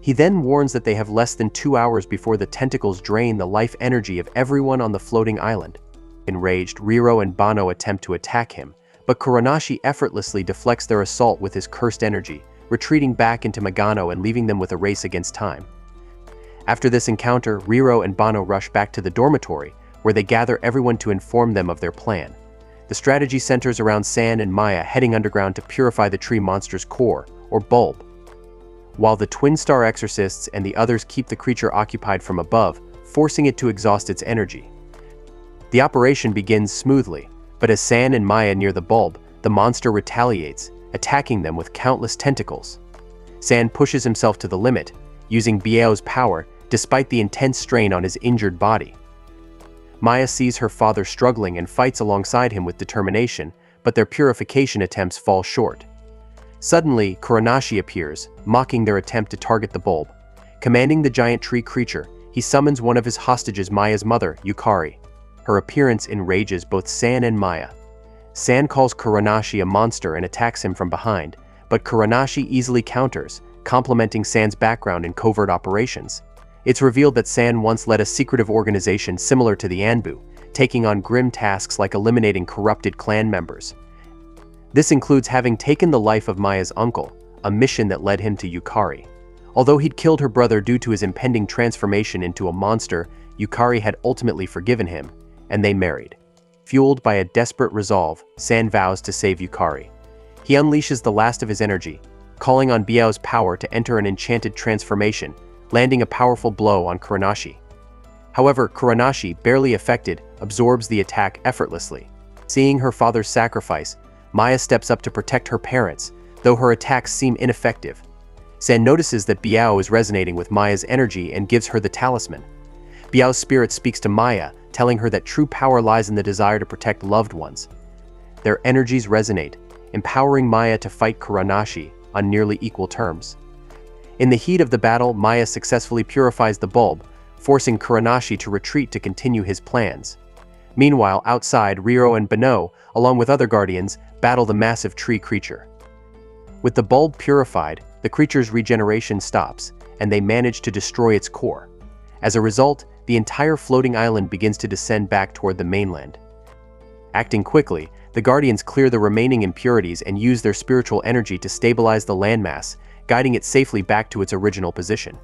He then warns that they have less than 2 hours before the tentacles drain the life energy of everyone on the floating island. Enraged, Riro and Bano attempt to attack him, but Kuranashi effortlessly deflects their assault with his cursed energy, retreating back into Megano and leaving them with a race against time. After this encounter, Riro and Bano rush back to the dormitory, where they gather everyone to inform them of their plan. The strategy centers around San and Maya heading underground to purify the tree monster's core, or bulb, while the Twin Star Exorcists and the others keep the creature occupied from above, forcing it to exhaust its energy. The operation begins smoothly, but as San and Maya near the bulb, the monster retaliates, attacking them with countless tentacles. San pushes himself to the limit, using Bieo's power despite the intense strain on his injured body. Maya sees her father struggling and fights alongside him with determination, but their purification attempts fall short. Suddenly, Kuranashi appears, mocking their attempt to target the bulb. Commanding the giant tree creature, he summons one of his hostages, Maya's mother, Yukari. Her appearance enrages both San and Maya. San calls Kuranashi a monster and attacks him from behind, but Kuranashi easily counters, complementing San's background in covert operations. It's revealed that San once led a secretive organization similar to the Anbu, taking on grim tasks like eliminating corrupted clan members. This includes having taken the life of Maya's uncle, a mission that led him to Yukari. Although he'd killed her brother due to his impending transformation into a monster, Yukari had ultimately forgiven him, and they married. Fueled by a desperate resolve, San vows to save Yukari. He unleashes the last of his energy, calling on Biao's power to enter an enchanted transformation, landing a powerful blow on Kuranashi. However, Kuranashi, barely affected, absorbs the attack effortlessly. Seeing her father's sacrifice, Maya steps up to protect her parents, though her attacks seem ineffective. San notices that Biao is resonating with Maya's energy and gives her the talisman. Biao's spirit speaks to Maya, telling her that true power lies in the desire to protect loved ones. Their energies resonate, empowering Maya to fight Kuranashi on nearly equal terms. In the heat of the battle, Maya successfully purifies the bulb, forcing Kuranashi to retreat to continue his plans. Meanwhile, outside, Riro and Bano, along with other guardians, battle the massive tree creature. With the bulb purified, the creature's regeneration stops, and they manage to destroy its core. As a result, the entire floating island begins to descend back toward the mainland. Acting quickly, the guardians clear the remaining impurities and use their spiritual energy to stabilize the landmass, guiding it safely back to its original position.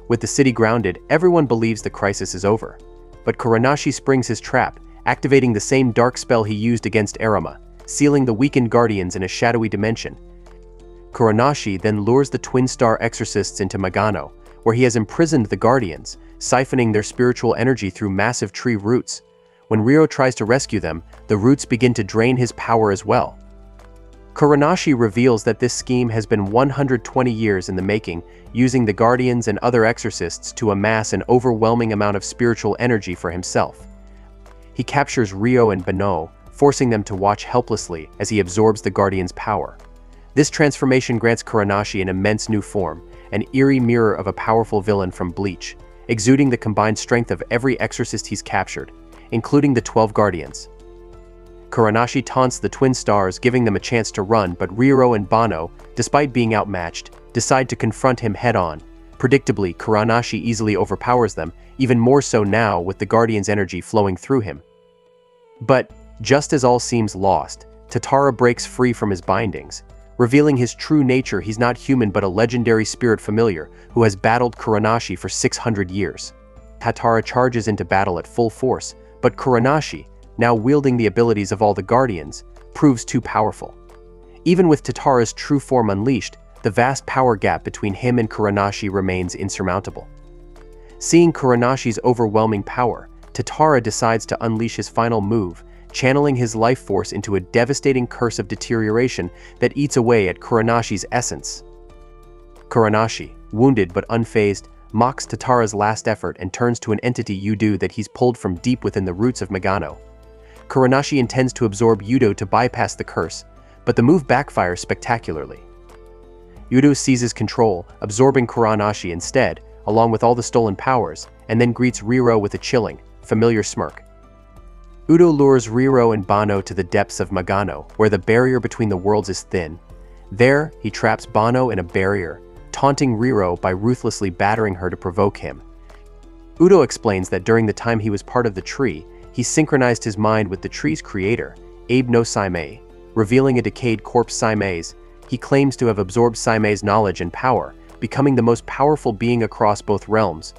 With the city grounded, everyone believes the crisis is over. But Kuranashi springs his trap, activating the same dark spell he used against Arama, sealing the weakened guardians in a shadowy dimension. Kuranashi then lures the twin-star Exorcists into Magano, where he has imprisoned the guardians, siphoning their spiritual energy through massive tree roots. When Riro tries to rescue them, the roots begin to drain his power as well. Kuranashi reveals that this scheme has been 120 years in the making, using the guardians and other exorcists to amass an overwhelming amount of spiritual energy for himself. He captures Ryo and Bano, forcing them to watch helplessly as he absorbs the guardians' power. This transformation grants Kuranashi an immense new form, an eerie mirror of a powerful villain from Bleach, exuding the combined strength of every exorcist he's captured, including the 12 guardians. Kuranashi taunts the twin stars, giving them a chance to run, but Riro and Bano, despite being outmatched, decide to confront him head-on. Predictably, Kuranashi easily overpowers them, even more so now with the guardian's energy flowing through him. But, just as all seems lost, Tatara breaks free from his bindings. Revealing his true nature, he's not human but a legendary spirit familiar who has battled Kuranashi for 600 years. Tatara charges into battle at full force, but Kuranashi, now wielding the abilities of all the guardians, proves too powerful. Even with Tatara's true form unleashed, the vast power gap between him and Kuranashi remains insurmountable. Seeing Kuranashi's overwhelming power, Tatara decides to unleash his final move, channeling his life force into a devastating curse of deterioration that eats away at Kuranashi's essence. Kuranashi, wounded but unfazed, mocks Tatara's last effort and turns to an entity Yudo that he's pulled from deep within the roots of Magano. Kuranashi intends to absorb Yudo to bypass the curse, but the move backfires spectacularly. Yudo seizes control, absorbing Kuranashi instead, along with all the stolen powers, and then greets Riro with a chilling, familiar smirk. Udo lures Riro and Bano to the depths of Magano, where the barrier between the worlds is thin. There, he traps Bano in a barrier, taunting Riro by ruthlessly battering her to provoke him. Udo explains that during the time he was part of the tree, he synchronized his mind with the tree's creator, Abe no Saimei. Revealing a decayed corpse Saimei's, he claims to have absorbed Saimei's knowledge and power, becoming the most powerful being across both realms.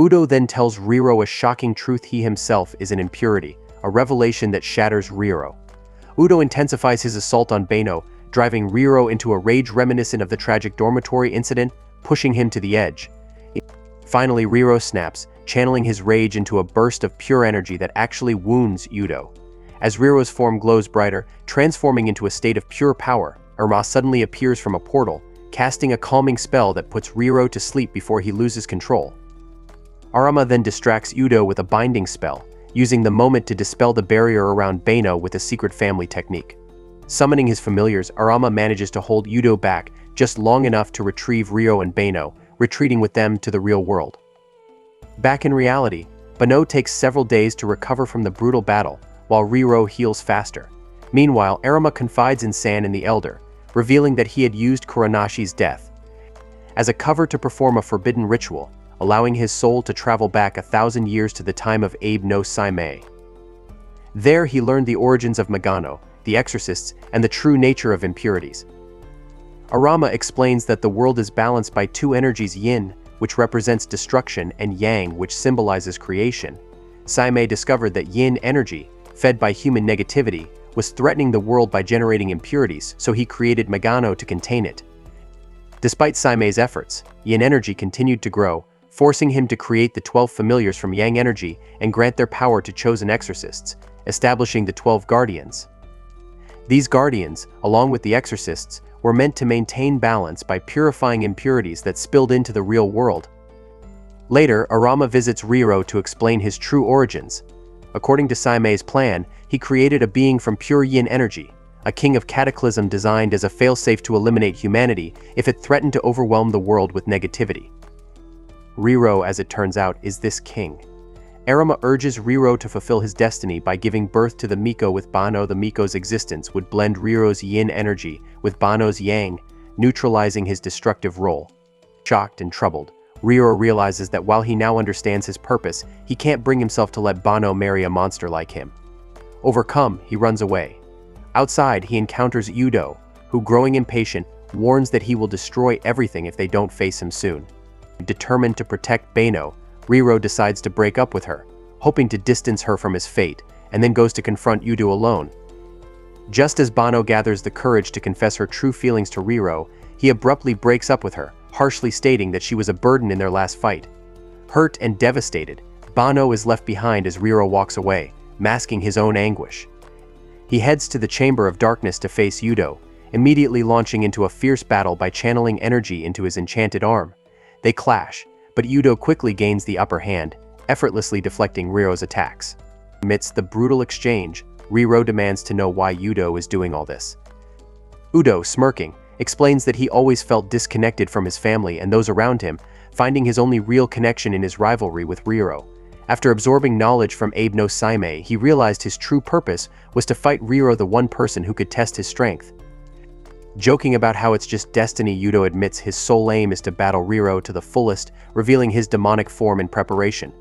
Udo then tells Riro a shocking truth: he himself is an impurity, a revelation that shatters Riro. Udo intensifies his assault on Bano, driving Riro into a rage reminiscent of the tragic dormitory incident, pushing him to the edge. Finally, Riro snaps, channeling his rage into a burst of pure energy that actually wounds Udo. As Riro's form glows brighter, transforming into a state of pure power, Irma suddenly appears from a portal, casting a calming spell that puts Riro to sleep before he loses control. Arama then distracts Udo with a binding spell, using the moment to dispel the barrier around Bano with a secret family technique. Summoning his familiars, Arama manages to hold Udo back just long enough to retrieve Ryo and Bano, retreating with them to the real world. Back in reality, Bano takes several days to recover from the brutal battle, while Riro heals faster. Meanwhile, Arama confides in San and the Elder, revealing that he had used Kuranashi's death as a cover to perform a forbidden ritual, allowing his soul to travel back 1,000 years to the time of Abe no Saimei. There he learned the origins of Magano, the Exorcists, and the true nature of impurities. Arama explains that the world is balanced by two energies: yin, which represents destruction, and yang, which symbolizes creation. Saimei discovered that yin energy, fed by human negativity, was threatening the world by generating impurities, so he created Megano to contain it. Despite Saimei's efforts, yin energy continued to grow, forcing him to create the 12 familiars from yang energy and grant their power to chosen exorcists, establishing the 12 guardians. These guardians, along with the exorcists, were meant to maintain balance by purifying impurities that spilled into the real world. Later, Arama visits Riro to explain his true origins. According to Saimei's plan, he created a being from pure yin energy, a king of cataclysm designed as a failsafe to eliminate humanity if it threatened to overwhelm the world with negativity. Riro, as it turns out, is this king. Arama urges Riro to fulfill his destiny by giving birth to the Miko with Banno. The Miko's existence would blend Riro's yin energy with Banno's yang, neutralizing his destructive role. Shocked and troubled, Riro realizes that while he now understands his purpose, he can't bring himself to let Banno marry a monster like him. Overcome, he runs away. Outside, he encounters Udo, who, growing impatient, warns that he will destroy everything if they don't face him soon. Determined to protect Banno, Riro decides to break up with her, hoping to distance her from his fate, and then goes to confront Udo alone. Just as Banno gathers the courage to confess her true feelings to Riro, he abruptly breaks up with her, harshly stating that she was a burden in their last fight. Hurt and devastated, Banno is left behind as Riro walks away, masking his own anguish. He heads to the Chamber of Darkness to face Udo, immediately launching into a fierce battle by channeling energy into his enchanted arm. They clash, but Udo quickly gains the upper hand, effortlessly deflecting Riro's attacks. Amidst the brutal exchange, Riro demands to know why Udo is doing all this. Udo, smirking, explains that he always felt disconnected from his family and those around him, finding his only real connection in his rivalry with Riro. After absorbing knowledge from Abe no Saimei, he realized his true purpose was to fight Riro, the one person who could test his strength. Joking about how it's just destiny, Udo admits his sole aim is to battle Riro to the fullest, revealing his demonic form in preparation.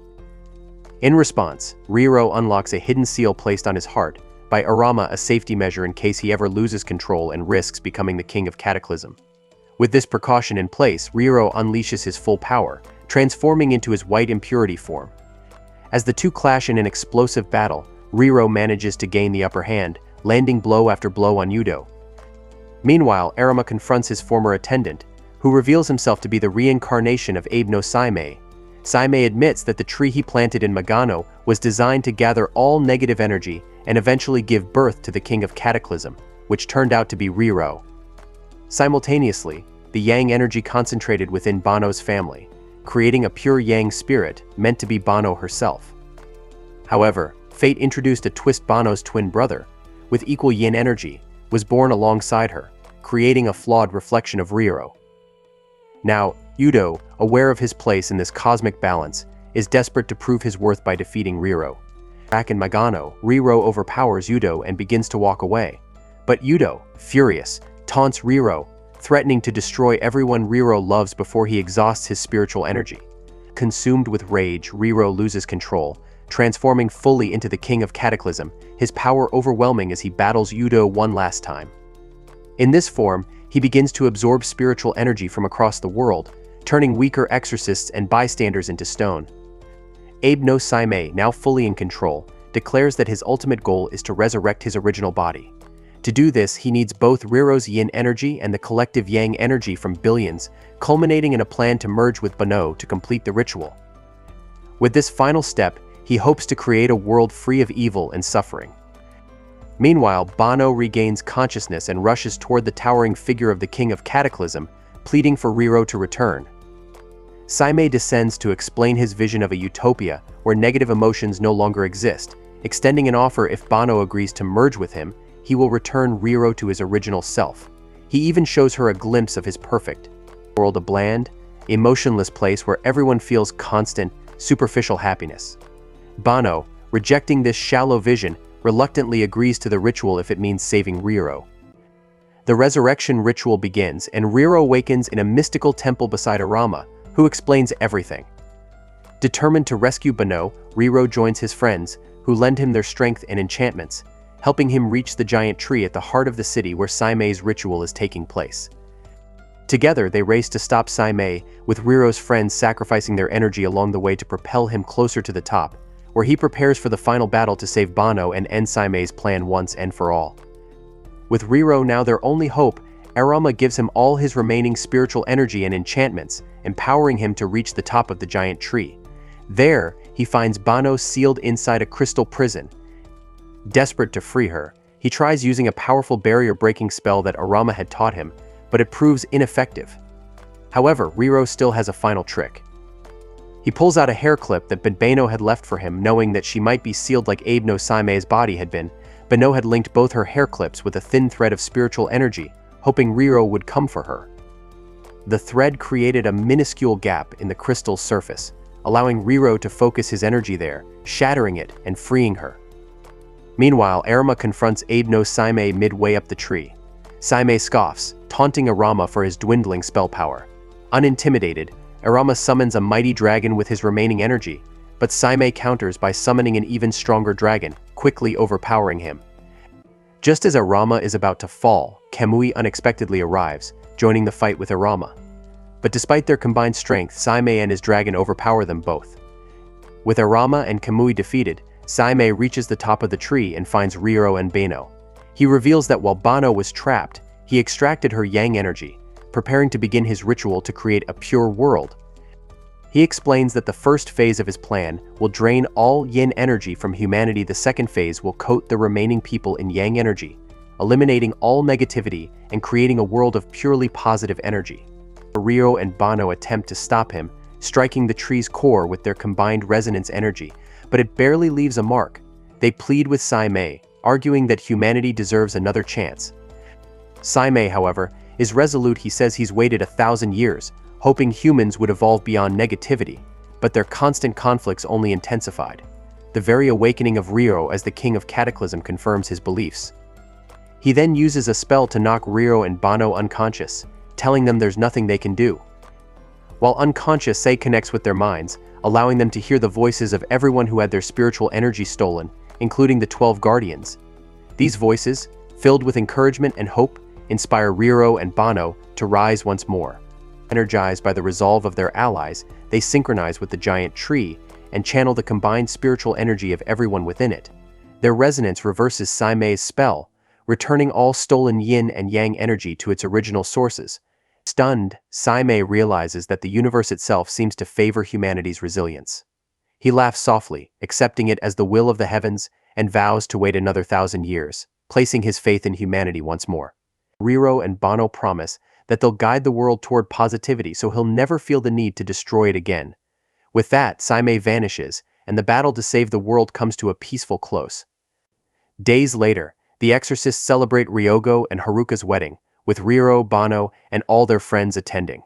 In response, Riro unlocks a hidden seal placed on his heart by Arama, a safety measure in case he ever loses control and risks becoming the king of Cataclysm. With this precaution in place, Riro unleashes his full power, transforming into his white impurity form. As the two clash in an explosive battle, Riro manages to gain the upper hand, landing blow after blow on Udo. Meanwhile, Arama confronts his former attendant, who reveals himself to be the reincarnation of Abe no Saimei. Saimei admits that the tree he planted in Megano was designed to gather all negative energy and eventually give birth to the king of Cataclysm, which turned out to be Riro. Simultaneously, the yang energy concentrated within Banno's family, creating a pure yang spirit meant to be Banno herself. However, fate introduced a twist. Banno's twin brother, with equal yin energy, was born alongside her, creating a flawed reflection of Riro. Now, Udo, aware of his place in this cosmic balance, is desperate to prove his worth by defeating Riro. Back in Megano, Riro overpowers Udo and begins to walk away. But Udo, furious, taunts Riro, threatening to destroy everyone Riro loves before he exhausts his spiritual energy. Consumed with rage, Riro loses control, transforming fully into the king of Cataclysm, his power overwhelming as he battles Udo one last time. In this form, he begins to absorb spiritual energy from across the world, turning weaker exorcists and bystanders into stone. Abe no Saimei, now fully in control, declares that his ultimate goal is to resurrect his original body. To do this, he needs both Riro's yin energy and the collective yang energy from billions, culminating in a plan to merge with Banno to complete the ritual. With this final step, he hopes to create a world free of evil and suffering. Meanwhile, Banno regains consciousness and rushes toward the towering figure of the king of Cataclysm, pleading for Riro to return. Saimei descends to explain his vision of a utopia where negative emotions no longer exist, extending an offer if Banno agrees to merge with him, he will return Riro to his original self. He even shows her a glimpse of his perfect world, a bland, emotionless place where everyone feels constant, superficial happiness. Banno, rejecting this shallow vision, reluctantly agrees to the ritual if it means saving Riro. The resurrection ritual begins, and Riro awakens in a mystical temple beside Arama, who explains everything. Determined to rescue Banno, Riro joins his friends, who lend him their strength and enchantments, helping him reach the giant tree at the heart of the city where Saimei's ritual is taking place. Together, they race to stop Saimei, with Riro's friends sacrificing their energy along the way to propel him closer to the top, where he prepares for the final battle to save Bano and end Saime's plan once and for all. With Riro now their only hope, Arama gives him all his remaining spiritual energy and enchantments, empowering him to reach the top of the giant tree. There, he finds Bano sealed inside a crystal prison. Desperate to free her, he tries using a powerful barrier-breaking spell that Arama had taught him, but it proves ineffective. However, Riro still has a final trick. He pulls out a hair clip that Bano had left for him, knowing that she might be sealed like Abe no Saime's body had been. Bano had linked both her hair clips with a thin thread of spiritual energy, hoping Riro would come for her. The thread created a minuscule gap in the crystal's surface, allowing Riro to focus his energy there, shattering it and freeing her. Meanwhile, Arama confronts Abe no Saime midway up the tree. Saime scoffs, taunting Arama for his dwindling spell power. Unintimidated, Arama summons a mighty dragon with his remaining energy, but Saime counters by summoning an even stronger dragon, quickly overpowering him. Just as Arama is about to fall, Kamui unexpectedly arrives, joining the fight with Arama. But despite their combined strength, Saime and his dragon overpower them both. With Arama and Kamui defeated, Saime reaches the top of the tree and finds Riro and Bano. He reveals that while Bano was trapped, he extracted her yang energy, preparing to begin his ritual to create a pure world. He explains that the first phase of his plan will drain all yin energy from humanity. The second phase will coat the remaining people in yang energy, eliminating all negativity and creating a world of purely positive energy. Riro and Bano attempt to stop him, striking the tree's core with their combined resonance energy, but it barely leaves a mark. They plead with Saime, arguing that humanity deserves another chance. Saime, however, is resolute. He says he's waited 1,000 years, hoping humans would evolve beyond negativity, but their constant conflicts only intensified. The very awakening of Riro as the king of Cataclysm confirms his beliefs. He then uses a spell to knock Riro and Bano unconscious, telling them there's nothing they can do. While unconscious, Sei connects with their minds, allowing them to hear the voices of everyone who had their spiritual energy stolen, including the 12 guardians. These voices, filled with encouragement and hope, inspire Riro and Bano to rise once more. Energized by the resolve of their allies, they synchronize with the giant tree and channel the combined spiritual energy of everyone within it. Their resonance reverses Saime's spell, returning all stolen yin and yang energy to its original sources. Stunned, Saime realizes that the universe itself seems to favor humanity's resilience. He laughs softly, accepting it as the will of the heavens, and vows to wait another 1,000 years, placing his faith in humanity once more. Riro and Bano promise that they'll guide the world toward positivity so he'll never feel the need to destroy it again. With that, Saime vanishes, and the battle to save the world comes to a peaceful close. Days later, the Exorcists celebrate Ryogo and Haruka's wedding, with Riro, Bano, and all their friends attending.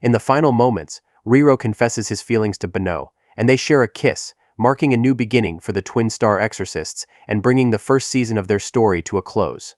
In the final moments, Riro confesses his feelings to Bano, and they share a kiss, marking a new beginning for the twin-star Exorcists and bringing the first season of their story to a close.